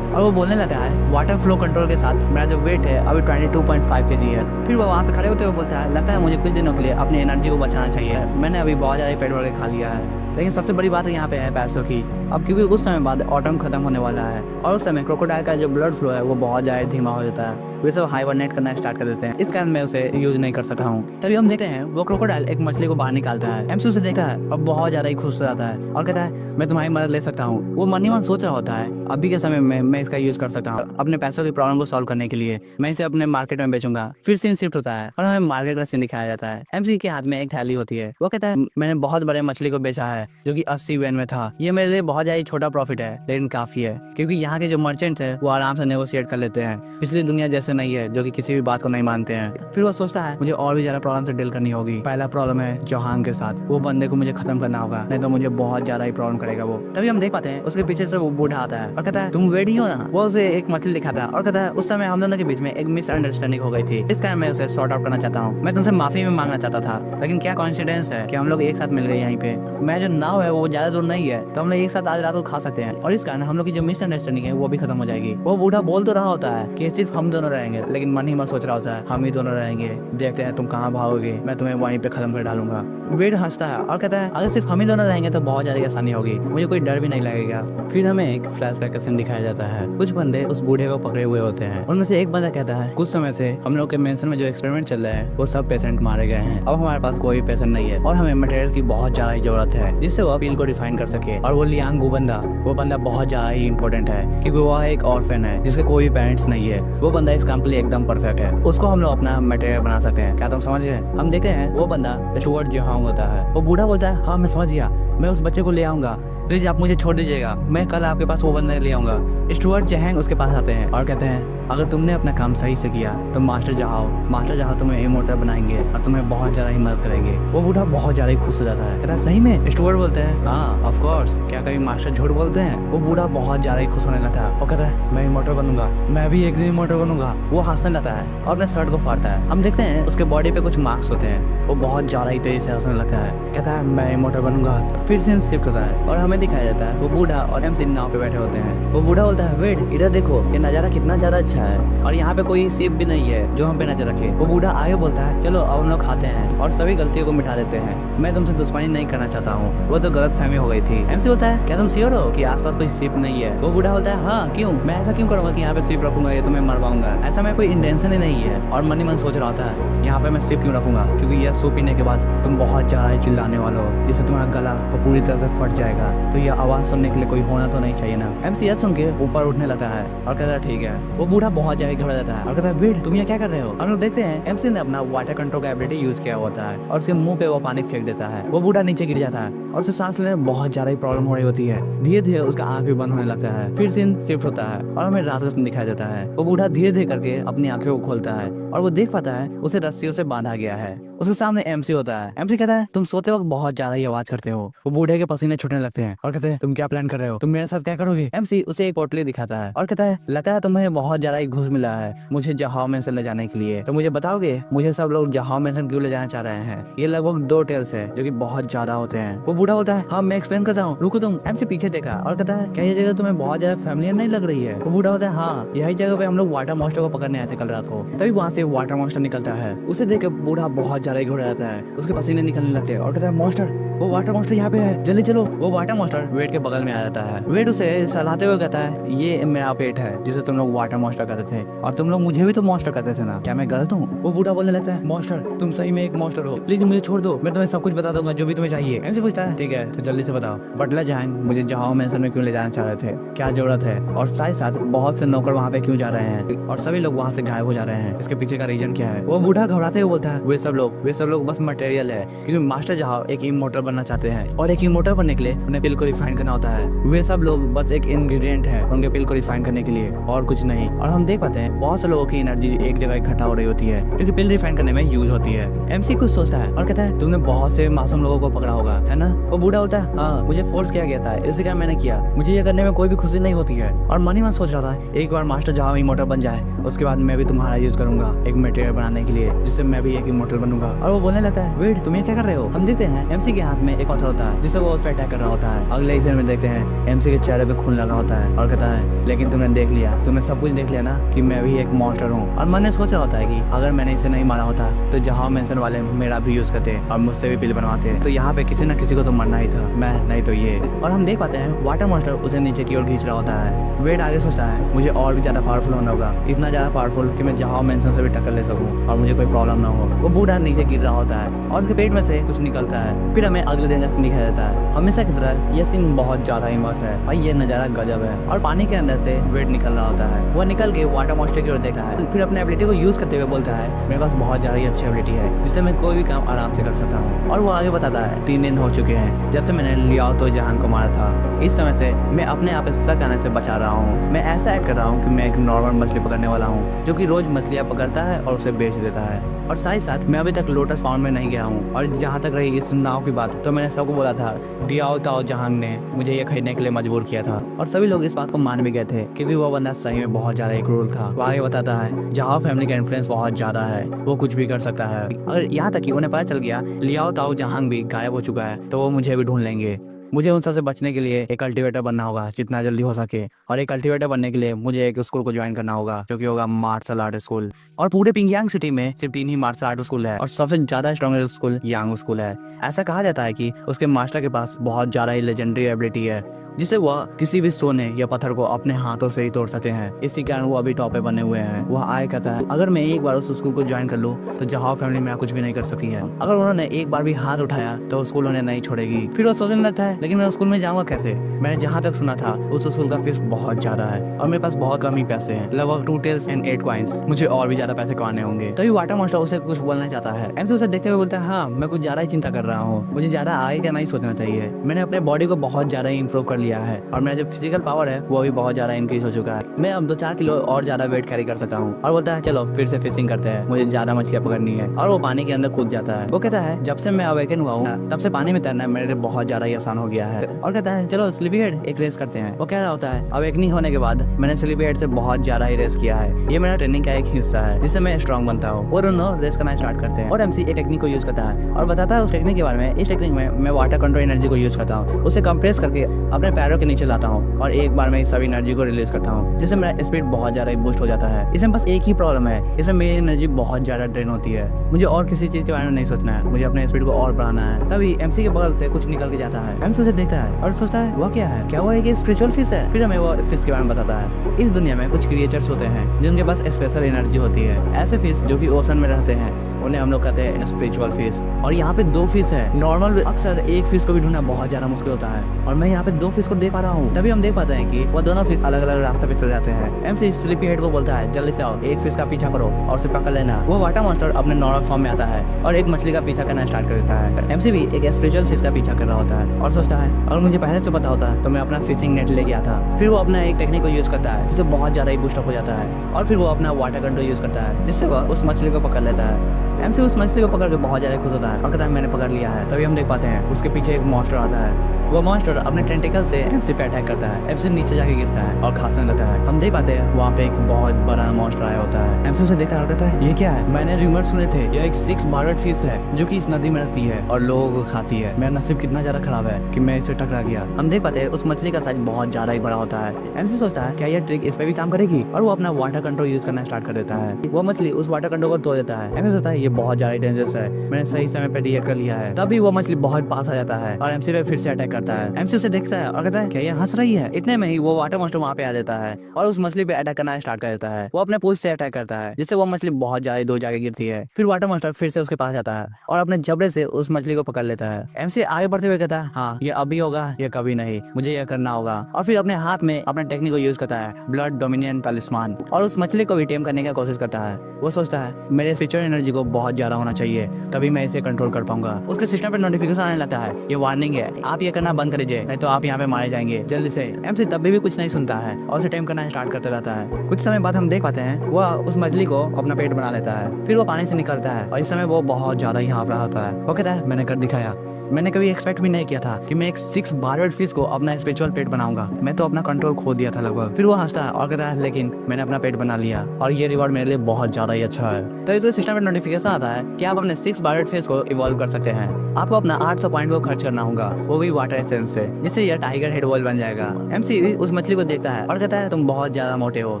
और वो बोलने लगता है वाटर फ्लो कंट्रोल के साथ मेरा जो वेट है अभी 22.5 kg है। फिर वो वहाँ से खड़े होते हुए बोलता है लगता है मुझे कुछ दिनों के लिए अपनी एनर्जी को बचाना चाहिए, मैंने अभी बहुत ज़्यादा पेट भर के खा लिया है। लेकिन सबसे बड़ी बात यहाँ पे है पैसों की। अब क्योंकि उस समय बाद ऑटम खत्म होने वाला है और उस समय क्रोकोडाइल का जो ब्लड फ्लो है वो बहुत ज़्यादा धीमा हो जाता है। वे सब हाइबरनेट करना स्टार्ट कर देते हैं, इस कारण मैं उसे यूज नहीं कर सकता हूँ। तभी हम देखते हैं वो क्रोकोडाइल एक मछली को बाहर निकालता है। एमसी उसे देखता है और बहुत ज़्यादा ही खुश हो जाता है और कहता है मैं तुम्हारी मदद ले सकता हूँ। वो मन ही मन सोच रहा होता है अभी के समय में मैं इसका यूज कर सकता हूँ अपने पैसों की प्रॉब्लम को सॉल्व करने के लिए, मैं इसे अपने मार्केट में बेचूंगा। फिर सीन शिफ्ट होता है और हमें मार्केट का सीन दिखाया जाता है। एमसी के हाथ में एक थैली होती है। वो कहता है मैंने बहुत बड़े मछली को बेचा है जो कि 80 yen में था। ये मेरे लिए बहुत ज्यादा छोटा प्रॉफिट है लेकिन काफी है क्योंकि यहाँ के जो मर्चेंट्स है वो आराम से नेगोशिएट कर लेते हैं। पिछली दुनिया जैसे नहीं है जो कि किसी भी बात को नहीं मानते हैं। फिर वो सोचता है मुझे और भी ज्यादा प्रॉब्लम से डील करनी होगी। पहला प्रॉब्लम है जोहांग के साथ, वो बंदे को मुझे खत्म करना होगा नहीं तो मुझे बहुत ज्यादा ही प्रॉब्लम करेगा वो। तभी हम देख पाते हैं उसके पीछे से वो बूढ़ा आता है और कहता है तुम रेडी हो ना। वो उसे एक मछली दिखाता है और कहता है उस समय हम दोनों के बीच में एक मिसअंडरस्टैंडिंग हो गई थी, इस कारण मैं उसे सॉर्ट आउट करना चाहता हूँ। मैं तुमसे माफी भी मांगना चाहता था लेकिन क्या कॉन्सिडेंस है कि हम लोग एक साथ मिल गए यहीं पे। मैं जो नाव है वो ज्यादा दूर नहीं है तो हम लोग एक साथ आज रात को खा सकते हैं और इस कारण हम लोग की जो मिसअंडरस्टैंडिंग है वो भी खत्म हो जाएगी। वो बूढ़ा बोल तो रहा होता है कि सिर्फ हम दोनों रहेंगे लेकिन मन ही मन सोच रहा होता है हम ही दोनों रहेंगे, देखते हैं तुम कहाँ भागोगे, मैं तुम्हें वहीं पे खत्म कर डालूंगा। वेड हंसता है और कहता है अगर सिर्फ हम ही दोनों रहेंगे तो बहुत ज्यादा आसानी होगी, मुझे कोई डर भी नहीं लगेगा। फिर हमें एक फ्लैशबैक का सीन दिखाया जाता है। कुछ बंदे उस बूढ़े को पकड़े हुए होते हैं। उनमें से एक बंदा कहता है कुछ समय से हम लोग के मेंशन में जो एक्सपेरिमेंट चल रहा है वो सब पेशेंट मारे गए हैं, अब हमारे पास कोई पेशेंट नहीं है और हमें मटेरियल की बहुत ज्यादा जरूरत है जिससे वो अपील को रिफाइन कर सके। और वो लियांग वो बंदा बहुत ज्यादा ही इंपॉर्टेंट है क्योंकि वो एक ऑर्फन है जिसके कोई पेरेंट्स नहीं है। वो बंदा इस काम के लिए एकदम परफेक्ट है, उसको हम लोग अपना मटेरियल बना सकते हैं। क्या तुम समझ गए? हम देखते हैं वो बंदा स्टुअर्ट जोहांग होता है। वो बूढ़ा बोलता है हाँ मैं समझ गया, मैं उस बच्चे को ले आऊंगा, प्लीज आप मुझे छोड़ दीजिएगा, मैं कल आपके पास वो बंदा ले आऊंगा। स्टुअर्ट जोहांग उसके पास आते हैं और कहते हैं अगर तुमने अपना काम सही से किया तो मास्टर जहाओ तुम्हें इमोर्टल बनाएंगे और तुम्हें बहुत ज्यादा ही मदद करेंगे। वो बूढ़ा बहुत ज्यादा ही खुश हो जाता है, कहता है सही में? स्टुअर्ट बोलते हैं हाँ ऑफ कोर्स, क्या कभी मास्टर झूठ बोलते हैं? वो बूढ़ा बहुत ज्यादा ही खुश होने लगता है और कहता है मैं इमोर्टल बनूंगा, मैं भी एक दिन इमोर्टल बनूंगा। वो हंसने लगता है और अपने शर्ट को फाड़ता है। हम देखते हैं उसके बॉडी पे कुछ मार्क्स होते हैं, वो बहुत ज्यादा ही तेजी से हंसने लगता है, कहता है मैं इमोर्टल बनूंगा। फिर सीन शिफ्ट होता है और हमें दिखाया जाता है वो बूढ़ा और एमसी नाव पे बैठे होते हैं। वो बूढ़ा बोलता है वेट इधर देखो ये नजारा कितना ज्यादा अच्छा है और यहाँ पे कोई शिप भी नहीं है जो हम पे नजर रखे। वो बूढ़ा आगे बोलता है चलो अब हम लोग खाते हैं और सभी गलतियों को मिटा देते हैं, मैं तुमसे दुश्मनी नहीं करना चाहता हूँ, वो तो गलत फहमी हो गई थी। एमसी बोलता है क्या तुम श्योर हो कि आसपास कोई शिप नहीं है? वो बूढ़ा बोलता है हाँ क्यों, मैं ऐसा क्यों करूंगा कि यहाँ पे शिप रखूंगा ये तुम्हें मरवाऊंगा, ऐसा मैं कोई इंटेंशन ही नहीं है। और मन ही मन सोच रहा होता है यहाँ पे मैं शिप क्यों रखूंगा क्योंकि यह सूप पीने के बाद तुम बहुत ज्यादा चिल्लाने वाले हो जिससे तुम्हारा गला वो पूरी तरह से फट जाएगा, तो यह आवाज सुनने के लिए कोई होना तो नहीं चाहिए ना। एमसी यह सुन के ऊपर उठने लगता है और कहता है ठीक है। वो बूढ़ा बहुत ज्यादा घबरा जाता है और कहता है वेट तुम ये क्या कर रहे हो? हम लोग देखते हैं एमसी ने अपना वाटर कंट्रोल का एबिलिटी यूज किया होता है और उसके मुंह पे वो पानी फेंक देता है। वो बूढ़ा नीचे गिर जाता है और उसे सांस लेने में बहुत ज्यादा ही प्रॉब्लम हो रही होती है। धीरे धीरे उसका आंख भी बंद होने लगता है। फिर सीन शिफ्ट होता है और हमें रात का सीन दिखाया जाता है। वो बूढ़ा धीरे धीरे करके अपनी आंखों को खोलता है और वो देख पाता है उसे रस्सियों से बांधा गया है। उसके सामने एमसी होता है। एमसी कहता है तुम सोते वक्त बहुत ज्यादा ही आवाज करते हो। वो बूढ़े के पसीने छूटने लगते हैं और कहते हैं तुम क्या प्लान कर रहे हो, तुम मेरे साथ क्या करोगे? एमसी उसे एक पोटली दिखाता है और कहता है लगता है तुम्हें बहुत ज्यादा ही घूस मिला है मुझे जहां में से ले जाने के लिए, तो मुझे बताओगे मुझे सब लोग जहां में से क्यों ले जाना चाह रहे हैं? ये लगभग 2 टेल्स है जो कि बहुत ज्यादा होते हैं। वो बूढ़ा बोलता है हाँ मैं एक्सप्लेन करता हूँ, रुको तुम। एमसी पीछे देखा और कहता है क्या ये जगह तुम्हें बहुत ज्यादा फैमिलियर नहीं लग रही है? वो बूढ़ा होता है हाँ यही जगह पे हम लोग वाटर मॉन्स्टर को पकड़ने आए थे कल रात को। तभी वहाँ से वाटर मॉन्स्टर निकलता है, उसे देख के बूढ़ा बहुत ज्यादा घबरा जाता है, उसके पसीने निकलने लगते हैं और कहता है मॉन्स्टर, वो वाटर मॉन्स्टर यहाँ पे है, जल्दी चलो। वो वाटर मॉन्स्टर वेट के बगल में आ जाता है। वेट उसे सहलाते हुए कहता है ये मेरा पेट है जिसे तुम लोग वाटर मॉन्स्टर कहते थे और तुम लोग मुझे भी तो मॉन्स्टर कहते थे ना, क्या मैं गलत हूँ? वो बूढ़ा बोलने लगता है मॉन्स्टर तुम सही में एक मॉन्स्टर हो, प्लीज मुझे छोड़ दो, मैं तुम्हें सब कुछ बता दूंगा जो भी तुम्हें चाहिए। एमसी पूछता है ठीक है तो जल्दी से बताओ बटला जोहांग मुझे जहां मेंशन में क्यों ले जाना चाह रहे थे, क्या जरूरत है, और साथ साथ बहुत से नौकर वहाँ पे क्यों जा रहे हैं और सभी लोग वहाँ से गायब हो जा रहे हैं, इसके पीछे का रीजन क्या है? वो बूढ़ा घबराते हुए बोलता है वे सब लोग बस मटेरियल है क्योंकि मास्टर जहां एक इमोर्टल बनना चाहते हैं और एक इमोर्टल बनने के लिए उन्हें पिल को रिफाइन करना होता है। वे सब लोग बस एक इंग्रेडिएंट है उनके पिल को रिफाइन करने के लिए और कुछ नहीं। और हम देख पाते हैं बहुत से लोगों की एनर्जी एक जगह इकट्ठा हो रही होती है क्योंकि पिल रिफाइन करने में यूज होती है। एमसी कुछ सोचता है और कहता है तुमने बहुत से मासूम लोगों को पकड़ा होगा, है ना? वो बूढ़ा होता है, हाँ मुझे फोर्स किया गया था, इसी कारण मैंने किया, मुझे ये करने में कोई भी खुशी नहीं होती है। और मन ही मन सोच रहा था एक बार मास्टर जहाँ इमोर्टल बन जाए उसके बाद मैं भी तुम्हारा यूज करूंगा एक मटेरियल बनाने के लिए जिससे मैं भी एक इमोर्टल बनूंगा। और वो बोलने लगता है वेट तुम ये क्या कर रहे हो? हम देखते हैं एमसी के हाथ में एक पत्थर होता है जिससे वो उस पर अटैक कर रहा होता है। अगले सीन में देखते हैं एमसी के चेहरे पे खून लगा होता है और कहता है लेकिन तुमने देख लिया, तुमने सब कुछ देख लिया ना कि मैं भी एक मॉन्स्टर हूँ। और मन ने सोच रहा होता है कि अगर मैंने इसे नहीं मारा होता तो जहाँ मेंशन वाले मेरा भी यूज करते और मुझसे भी बिल बनवाते तो यहाँ पे किसी न किसी को तो मरना ही था, मैं नहीं तो ये। और हम देख पाते हैं वाटर मॉन्स्टर उसे नीचे की ओर खींच रहा होता है। वेड आगे सोचता है मुझे और भी ज्यादा पावरफुल होना होगा, इतना ज्यादा पावरफुल कि मैं जहाँ मेंशन से भी टक्कर ले सकूं और मुझे कोई प्रॉब्लम ना हो। वो बूढ़ा नीचे गिर रहा होता है और उसके पेट में से कुछ निकलता है। फिर हमें अगले दिन सीन दिखाया जाता है। हमेशा की तरह ये सीन बहुत ज्यादा ही मस्त है भाई, ये नजारा गजब है। और पानी के अंदर से वेड निकल रहा होता है, वह निकल के वाटर मॉन्स्टर की ओर देखता है, फिर अपने एबिलिटी को यूज करते हुए बोलता है मेरे पास बहुत ज्यादा ही अच्छी एबिलिटी है जिससे मैं कोई भी काम आराम से कर सकता हूँ। और वो आगे बताता है 3 दिन हो चुके हैं जब से मैंने लियाओ तो जहान को मारा था, इस समय से मैं अपने आप शक आने से बचा रहा हूँ। मैं ऐसा एक्ट कर रहा हूँ कि मैं एक नॉर्मल मछली पकड़ने वाला हूँ जो कि रोज मछलियाँ पकड़ता है और उसे बेच देता है। और साथ ही साथ मैं अभी तक लोटस पाउंड में नहीं गया हूँ। और जहाँ तक रही इस नाव की बात तो मैंने सबको बोला था लियाओ ताओ जहांग ने मुझे ये खरीदने के लिए मजबूर किया था और सभी लोग इस बात को मान भी गए थे क्योंकि वो बंदा सही में बहुत ज्यादा क्रूर था। वो आगे बताता है जहाँ फैमिली का इन्फ्लुएंस बहुत ज्यादा है, वो कुछ भी कर सकता है। अगर यहाँ तक कि उन्हें पता चल गया लियाओ ताओ जहांग भी गायब हो चुका है तो वो मुझे भी ढूंढ लेंगे। मुझे उन सबसे बचने के लिए एक कल्टीवेटर बनना होगा जितना जल्दी हो सके। और एक कल्टीवेटर बनने के लिए मुझे एक स्कूल को ज्वाइन करना होगा जो कि होगा मार्शल आर्ट स्कूल। और पूरे पिंगयांग सिटी में सिर्फ 3 ही मार्शल आर्ट स्कूल है और सबसे ज्यादा स्ट्रॉन्गेस्ट स्कूल यांग स्कूल है। ऐसा कहा जाता है कि उसके मास्टर के पास बहुत ज्यादा ही लेजेंडरी एबिलिटी है जिसे वह किसी भी सोने या पत्थर को अपने हाथों से ही तोड़ सकते हैं। इसी कारण वो अभी टॉप पे बने हुए हैं। वह आए कहता है अगर मैं एक बार उस स्कूल को ज्वाइन कर लूं तो जहां फैमिली मेरा कुछ भी नहीं कर सकती है। अगर उन्होंने एक बार भी हाथ उठाया तो स्कूल उन्हें नहीं छोड़ेगी। फिर वो सोचने लगता है लेकिन मैं स्कूल में जाऊंगा कैसे? मैंने जहाँ तक सुना था उस स्कूल का फीस बहुत ज्यादा है और मेरे पास बहुत कम ही पैसे हैं, लगभग 2 टेल्स एंड 8 कॉइंस। मुझे और भी ज्यादा पैसे कमाने होंगे। तभी वाटर मॉन्स्टर उसे कुछ बोलना चाहता है। एमसी उसे देखते हुए बोलता है हाँ मैं कुछ ज्यादा ही चिंता कर रहा हूँ, मुझे ज्यादा आगे का नहीं सोचना चाहिए। मैंने अपने बॉडी को बहुत ज्यादा ही इंप्रूव कर लिया है और मेरा फिजिकल पावर है वो भी बहुत ज्यादा इंक्रीज हो चुका है। मैं अब 2-4 किलो और ज्यादा वेट कैरी कर सकता हूँ। और बोलता है चलो फिर से फिशिंग करते हैं, मुझे ज्यादा मछलियाँ पकड़नी है। और वो पानी के अंदर कूद जाता है। वो कहता है जब से मैं अवेकन हुआ हूँ तब से पानी में तैरना मेरे लिए बहुत ज्यादा ही आसान हो गया है। और कहता है चलो स्लीपी हेड एक रेस करते हैं। वो कह रहा होता है अवेकनिंग होने के बाद मैंने स्लीपी हेड से बहुत ज्यादा ही रेस किया है, ये मेरा ट्रेनिंग का एक हिस्सा है जिससे मैं स्ट्रॉन्ग बनता हूँ। वो दोनों रेस करना स्टार्ट करते हैं और एमसी एक टेक्निक को यूज करता है और बताता है उस टेक्निक के बारे में। इस टेक्निक में मैं वाटर कंट्रोल एनर्जी को यूज करता हूँ, उसे कंप्रेस करके अपने पैरों के नीचे लाता हूँ और एक बार में सभी एनर्जी को रिलीज करता हूँ जिससे मेरा स्पीड बहुत ज्यादा बूस्ट हो जाता है। इसमें बस एक ही प्रॉब्लम है, इसमें मेरी एनर्जी बहुत ज्यादा ड्रेन होती है। मुझे और किसी चीज के बारे में नहीं सोचना है, मुझे अपने स्पीड को और बढ़ाना है। तभी एमसी के बगल से कुछ निकल के जाता है। एमसी उसे देखता है और सोचता है वह क्या है, क्या वो एक स्पिरिचुअल फिश है? फिर हमें वो फिश के बारे में बताता है। इस दुनिया में कुछ क्रिएचर्स होते हैं जिनके पास स्पेशल एनर्जी होती है। ऐसे फिश जो कि ओशन में रहते हैं उन्हें हम लोग कहते हैं स्पिरिचुअल फिश। और यहाँ पे 2 फिश है। नॉर्मल अक्सर एक फिश को भी ढूंढना बहुत ज्यादा मुश्किल होता है और मैं यहाँ पे 2 फिश को देख पा रहा हूँ। तभी हम देख पाते हैं कि वो दोनों फिश अलग अलग रास्ते पे चले जाते हैं। एमसी स्लीपी हेड को बोलता है जल्दी से आओ, एक फिश का पीछा करो और उसे पकड़ लेना। वो वाटर मॉन्स्टर अपने नॉर्मल फॉर्म में आता है और एक मछली का पीछा करना स्टार्ट कर देता है। एमसी भी एक स्पिरिचुअल फिश का पीछा कर रहा होता है और सोचता है अगर मुझे पहले से पता होता तो मैं अपना फिशिंग नेट ले गया था। फिर वो अपना एक टेक्निक को यूज करता है जिससे बहुत ज्यादा ही बूस्ट अप हो जाता है और फिर वो अपना वाटर कंट्रोल यूज करता है जिससे वो उस मछली को पकड़ लेता है। एमसी उस मछली को पकड़ के बहुत ज्यादा खुश होता है और कहता है मैंने पकड़ लिया है। तभी हम देख पाते हैं उसके पीछे एक मॉन्स्टर आता है। वो मॉन्स्टर अपने टेंटिकल से एमसी पे अटैक करता है। एमसी नीचे जाके गिरता है और खांसने लगता है। हम देख पाते हैं वहाँ पे एक बहुत बड़ा मॉन्स्टर आया होता है। एमसी उसे देखता है और कहता है ये क्या है? मैंने रूमर सुने थे ये एक 6 बार्ड फिश है जो कि इस नदी में रहती है और लोगों को खाती है। मेरा नसीब कितना ज्यादा खराब है कि मैं इससे टकरा गया। हम देख पाते हैं उस मछली का साइज बहुत ज्यादा ही बड़ा होता है। एमसी सोचता है क्या यह ट्रिक इस पे भी काम करेगी और वो अपना वाटर कंट्रोल यूज करना स्टार्ट कर देता है। वो मछली उस वाटर कंट्रोल को तोड़ देता है। एमसी सोचता है ये बहुत ज्यादा डेंजरस है, मैंने सही समय पे रिएक्ट कर लिया है। तभी वो मछली बहुत पास आ जाता है और एमसी पे फिर से अटैक करता है। एमसी उसे देखता है और कहता है क्या ये हंस रही है। इतने में ही वो वाटर मॉन्स्टर वहाँ पे आ जाता है और उस मछली पे अटैक करना स्टार्ट कर देता है। वो अपने पूंछ से अटैक करता है जिससे वो मछली बहुत ज्यादा दूर जाके गिरती है। फिर वाटर मॉन्स्टर फिर से उसके पास जाता है और अपने जबड़े से उस मछली को पकड़ लेता है। एमसी आगे बढ़ते हुए कहता है हाँ ये अभी होगा, ये कभी नहीं, मुझे ये करना होगा। और फिर अपने हाथ में अपने टेक्निक को यूज करता है, ब्लड डोमिनियन तलिस्मान, और उस मछली को भी टेम करने की कोशिश करता है। वो सोचता है मेरे स्पिरिचुअल एनर्जी को बहुत ज्यादा होना चाहिए, तभी मैं इसे कंट्रोल कर पाऊंगा। उसके सिस्टम पे नोटिफिकेशन आने लगता है, ये वार्निंग है, आप ये करना बंद कर दीजिए नहीं तो आप यहाँ पे मारे जाएंगे जल्दी से। एमसी तब भी कुछ नहीं सुनता है और उसे टेम करना स्टार्ट करते रहता है। कुछ समय बाद हम देख पाते हैं वह उस मछली को अपना पेट बना लेता है। फिर वो पानी से निकलता है और इस समय वो बहुत ज्यादा ही हाँफ रहा होता है। वो कहता है मैंने कर दिखाया, मैंने कभी एक्सपेक्ट भी नहीं किया था कि मैं एक 6 बार्बेड फिश को अपना स्पिरिचुअल पेट बनाऊंगा, मैं तो अपना कंट्रोल खो दिया था लगभग। फिर वो हंसता है और कहता है लेकिन मैंने अपना पेट बना लिया और ये रिवॉर्ड मेरे लिए बहुत ज्यादा ही अच्छा है। तो इस सिस्टम में नोटिफिकेशन आता है कि आप अपने 6 बार्बेड फिश को इवॉल्व कर सकते हैं। आपको अपना 800 पॉइंट को खर्च करना होगा, वो भी वाटर एसेंस से, जिससे यह टाइगर हेड वॉल बन जाएगा। एमसी उस मछली को देखता है और कहता है तुम बहुत ज्यादा मोटे हो,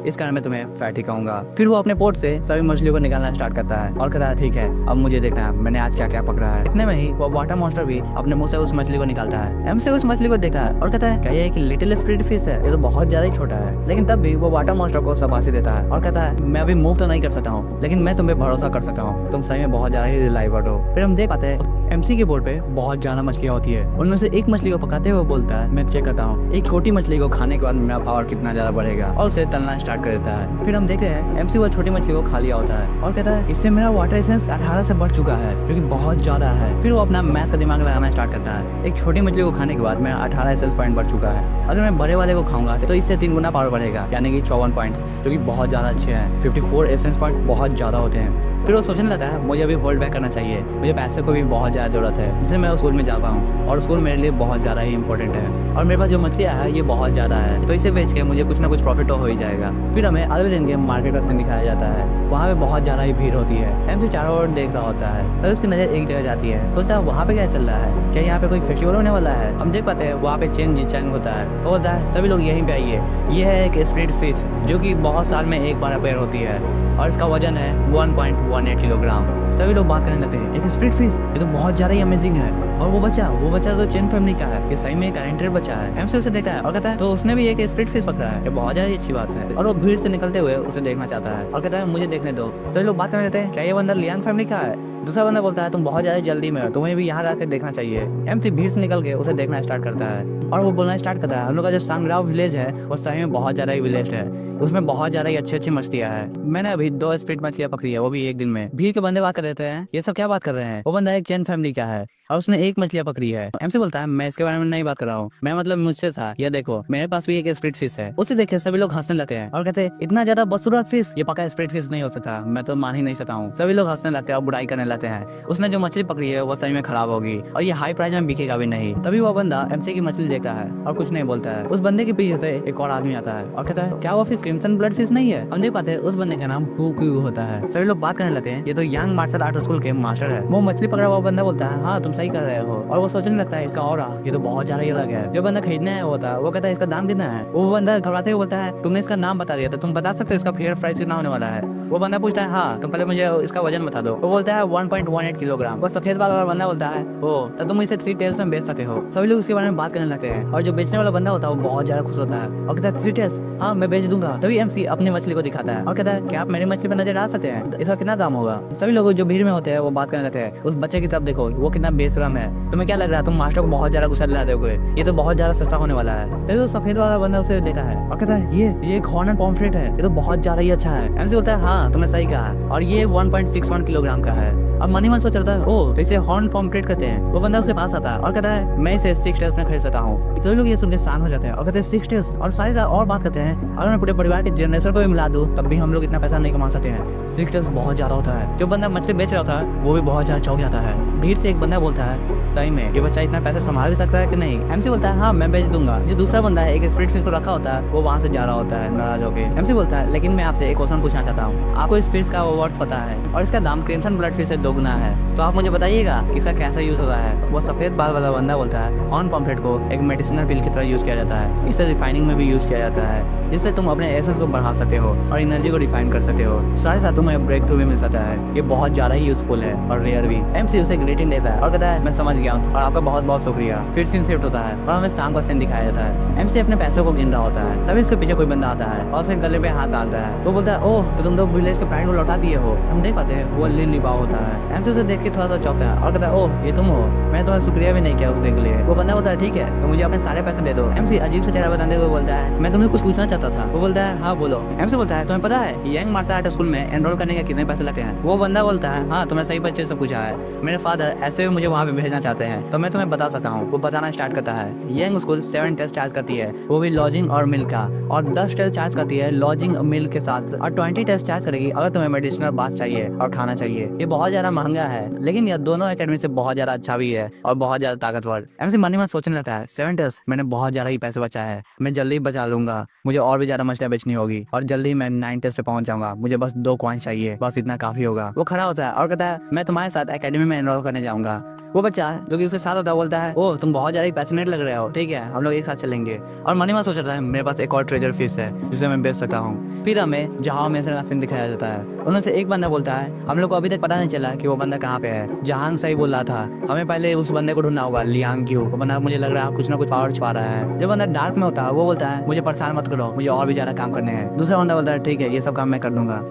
इस कारण मैं तुम्हें फैटी कहूंगा। फिर वो अपने पोर्ट से सभी मछलियों को निकालना स्टार्ट करता है और कहता है ठीक है अब मुझे देखना है मैंने आज क्या क्या पकड़ा है। इतने में ही वो वाटर मॉन्स्टर भी अपने मुंह से उस मछली को निकालता है। एमसी उस मछली को देखता है और कहता है क्या ये एक लिटिल स्पिरिट फिश है, ये तो बहुत ज्यादा ही छोटा है। लेकिन तब भी वो वाटर मॉन्स्टर को शाबाशी देता है और कहता है मैं अभी मूव तो नहीं कर सकता हूँ लेकिन मैं तुम्हें भरोसा कर सकता हूँ, तुम सही में बहुत ज्यादा ही रिलायबल हो। फिर हम देख पाते हैं एमसी के बोर्ड पे बहुत ज्यादा मछलियां होती है। उनमें से एक मछली को पकाते हुए बोलता है मैं चेक करता हूँ एक छोटी मछली को खाने के बाद मेरा पावर कितना ज्यादा बढ़ेगा, और उसे तलना स्टार्ट कर देता है। फिर हम देखते हैं एमसी वो छोटी मछली को खा लिया होता है और कहता है इससे मेरा वाटर एसेंस 18 से बढ़ चुका है जो कि बहुत ज्यादा है। फिर वो अपना मैथ का दिमाग लगाना स्टार्ट करता है, एक छोटी मछली को खाने के बाद मेरा 18 एसेंस पॉइंट बढ़ चुका है, अगर मैं बड़े वाले को खाऊंगा तो इससे 3 गुना पावर बढ़ेगा यानी कि 54 पॉइंट्स, जो कि बहुत ज्यादा अच्छे हैं। 54 एसेंस पॉइंट बहुत ज्यादा होते हैं। फिर वो सोचने लगता है मुझे अभी होल्ड बैक करना चाहिए, मुझे पैसे को भी बहुत ज्यादा जरूरत है जिससे मैं स्कूल में जा पाऊँ, और स्कूल मेरे लिए बहुत ज्यादा ही इंपॉर्टेंट है और मेरे पास जो मछलियाँ है ये बहुत ज्यादा है, तो इसे बेच के मुझे कुछ ना कुछ प्रॉफिट तो हो ही जाएगा। फिर हमें अगले दिन के मार्केट का सीन दिखाया जाता है, वहाँ पे बहुत ज्यादा ही भीड़ होती है। एमसी चारों ओर देख रहा होता है तब उसकी नजर एक जगह जाती है, सोचा वहाँ पे क्या चल रहा है, क्या यहाँ पे कोई फेस्टिवल होने वाला है। हम देख पाते हैं वहाँ पे चेन जिचैंग होता है, वो बोलता है सभी लोग यहीं पे आइए, ये है एक स्प्रिट फिश जो कि बहुत साल में एक बार अपेयर होती है और इसका वजन है 1.18 किलोग्राम। सभी लोग बात करने लगते हैं एक स्प्रिट फिश, ये तो बहुत ज्यादा ही अमेजिंग है। और वो बच्चा तो चेन फैमिली का है, ये सही में एक टैलेंटेड बच्चा है। एमसी उसे देखता है और कहता है तो उसने भी एक स्प्रिट फिश पकड़ा है, ये बहुत ज्यादा अच्छी बात है। और वो भीड़ से निकलते हुए उसे देखना चाहता है और कहता है मुझे देखने दो। सभी लोग बात करने लगते हैं क्या ये बंदा लियांग फैमिली का है। दूसरा बंदा बोलता है तुम बहुत ज्यादा जल्दी में हो, तुम्हें भी यहाँ आकर देखना चाहिए। एमसी भीड़ से निकल के उसे देखना स्टार्ट करता है और वो बोलना स्टार्ट करता है हम लोग का जो सांग्राव विलेज है वो सही में बहुत ज्यादा ही विलेज है, उसमें बहुत ज्यादा ही अच्छी मछलियाँ है। मैंने अभी 2 स्प्रिट मछलियाँ पकड़ी है, वो भी एक दिन में। भीड़ के बंदे बात कर रहे हैं ये सब क्या बात कर रहे हैं, वो बंदा एक चैन फैमिली का है और उसने एक मछलियाँ पकड़ी है। एमसी बोलता है मैं इसके बारे में नहीं बात कर रहा हूँ, मैं मतलब मुझसे था, ये देखो मेरे पास भी एक स्प्रिट फिश है। उसे देखे सभी लोग हंसने लगते हैं और कहते हैं इतना ज्यादा बदसूरत फिश, ये पक्का स्प्रिट फिश नहीं हो सकता, मैं तो मान ही नहीं सकता हूँ। सभी लोग हंसने लगते हैं और बुराई करने लगते हैं, उसने जो मछली पकड़ी है वो सही में खराब होगी और ये हाई प्राइस में बिकेगा भी नहीं। तभी वो बंदा एमसी की मछली देखता है और कुछ नहीं बोलता है। उस बंदे के पीछे से एक और आदमी आता है और कहता है क्या वो फिश क्रिम्सन ब्लड फिश नहीं है। हम देख पाते हैं उस बंदे का नाम हुक्यू होता है। सभी लोग बात करने लगते हैं ये तो यांग मार्शल आर्ट स्कूल के मास्टर है। वो मछली पकड़ा हुआ बंदा बोलता है हाँ तुम सही कर रहे हो, और वो सोचने लगता है इसका और ये तो बहुत ज्यादा ही अलग है। जो बंदा खरीदने आया होता है वो कहता है इसका दाम कितना है। वो बंदा घबराते हुए बोलता है तुमने इसका नाम बता दिया था, तुम बता सकते हो इसका फेयर प्राइस कितना होने वाला है। वो बंदा पूछता है हाँ तुम पहले मुझे इसका वजन बता दो। वो बोलता है 1.18 किलोग्राम। वो सफेद बाल वाला बंदा बोलता है ओ तो तुम इसे 3 टेल्स में बेच सकते हो। सभी लोग इसके बारे में बात करने लगते हैं और जो बेचने वाला बंदा होता है वो बहुत ज्यादा खुश होता है और कहता है 3 टेल्स हाँ मैं बेच दूंगा। तभी एमसी अपनी मछली को दिखाता है और कहता है क्या आप मेरी मछली पर नजर डाल सकते हैं, इसका कितना दाम होगा। सभी लोग जो भीड़ में होते हैं वो बात करने लगते हैं उस बच्चे की तरफ देखो वो कितना बेशरम है, तुम्हें क्या लग रहा है तुम मास्टर को बहुत ज्यादा गुस्सा दिला दोगे, ये तो बहुत ज्यादा सस्ता होने वाला है। तभी वो सफेद वाला बंदा उसे देता है और कहता है ये एक हॉर्न एंड पॉम्फ्रेट है, ये तो बहुत ज्यादा ही अच्छा है। एमसी बोलता है हाँ तुमने सही कहा और ये 1.61 किलोग्राम का है। अब मनी मन सोच रहा है ओ तो इसे हॉर्न पॉम्फ्रेट कहते हैं। वो बंदा उसके पास आता है और कहता है मैं इसे 6 टेल्स में खरीद सकता हूँ। सभी लोग ये सुनकर शांत हो जाते हैं और कहते हैं 6 टेल्स, और सारी और बात करते हैं अगर मैं पूरे परिवार के जनरेशन को भी मिला दूं तब भी हम लोग इतना पैसा नहीं कमा सकते हैं। 6 टेल्स बहुत ज्यादा होता है। जो बंदा मछली बेच रहा होता है वो भी बहुत ज्यादा चौंक जाता है। भीड़ से एक बंदा बोलता है सही में ये बच्चा इतना पैसा संभाल भी सकता है कि नहीं। एमसी बोलता है हाँ मैं बेच दूंगा। जो दूसरा बंदा है एक स्प्रिट फिश को रखा होता है वो वहाँ से जा रहा होता है नाराज होकर। एमसी बोलता है लेकिन मैं आपसे एक क्वेश्चन पूछना चाहता हूँ, आपको इस फिश का वर्थ पता है और इसका दाम क्रिम्सन ब्लड फिश से दोगुना है। तो आप मुझे बताइएगा कि इसका कैसा यूज होता है। वो सफेद बाल वाला बंदा बोलता है हॉर्न पम्पलेट को एक मेडिसिनल पिल की तरह यूज किया जाता है। इसे रिफाइनिंग में भी यूज किया जाता है, जिससे तुम अपने एसेंस को बढ़ा सकते हो और एनर्जी को रिफाइन कर सकते हो। साथ साथ तुम्हें ब्रेक थ्रू भी मिल सकता है। ये बहुत ज्यादा ही यूजफुल है और रेयर भी। MC उसे ग्रेटिंग देता है और कहता है मैं समझ गया हूँ और आपका बहुत बहुत शुक्रिया। फिर सीन शिफ्ट होता है और हमें शाम का सीन दिखाया जाता है। MC अपने पैसों को गिन रहा होता है, तभी उसके पीछे कोई बंदा आता है और उसके गले पे हाथ डालता है। वो बोलता है ओह तो तुम तो विलेज के प्राइड को लौटा दिए हो। हम देख पाते हैं वो लिली बाव होता है। MC उसे देख के थोड़ा सा चौंकता है और कहता है ओह ये तुम हो, मैंने तुम्हारा शुक्रिया भी नहीं किया उस दिन के लिए। वो बंदा बोलता है ठीक है तो मुझे अपने सारे पैसे दे दो। MC अजीब से चेहरा बताते हुए बोलता है मैं तुम्हें कुछ पूछना चाहता था। वो बोलता है हाँ बोलो। MC बोलता है तुम्हें पता है यंग मार्शल आर्ट स्कूल में एनरोल करने के कितने पैसे लगते हैं। वो बंदा बोलता है हाँ तुमने सही बच्चे से पूछा है, मेरे फादर ऐसे भी मुझे वहाँ पे भेजना चाहते हैं तो मैं तुम्हें बता सकता हूँ। वो बताना स्टार्ट करता है यंग स्कूल 7 टेस्ट चार्ज करती है, वो भी लॉजिंग और मिल का, और 10 टेस्ट चार्ज करती है लॉजिंग और मिल के साथ, और 20 टेस्ट चार्ज करेगी अगर तुम्हें मेडिसिनल बाथ चाहिए और खाना चाहिए। ये बहुत ज्यादा महंगा है लेकिन ये दोनों एकेडमी से बहुत ज्यादा अच्छा भी है और बहुत ज्यादा ताकतवर। MC मन ही मन सोचने लगता है 7 टेस्ट मैंने बहुत ज्यादा ही पैसे बचाए है, मैं जल्दी ही बचा लूंगा, मुझे और भी ज्यादा मछलियां बेचनी होगी और जल्दी मैं 9 टेस्ट पे पहुंच जाऊंगा, मुझे बस 2 कॉइन चाहिए, बस इतना काफी होगा। वो खड़ा होता है और कहता है मैं तुम्हारे साथ एकेडमी में एनरोल करने जाऊंगा। वो बच्चा जो कि उसके साथ होता है बोलता है ओ तुम बहुत ज्यादा ही पैशनेट लग रहे हो, ठीक है हम लोग एक साथ चलेंगे। और मन ही मन सोच रहा है मेरे पास एक और ट्रेजर फिश है जिसे मैं बेच सकता हूँ। फिर हमें जहां में का सीन दिखाया जाता है। उनमें से एक बंदा बोलता है हम लोग को अभी तक पता नहीं चला कि वो बंदा कहाँ पे है। जहां सही बोल रहा था हमें पहले उस बंदे को ढूंढना होगा, लियांग ग्यू। वो बंदा मुझे लग रहा है कुछ ना कुछ पावर छुपा रहा है। जो बंदा डार्क में होता है वो बोलता है मुझे परेशान मत करो, मुझे और भी ज्यादा काम करने हैं। दूसरा बंदा बोलता है ठीक है ये सब काम मैं कर दूंगा।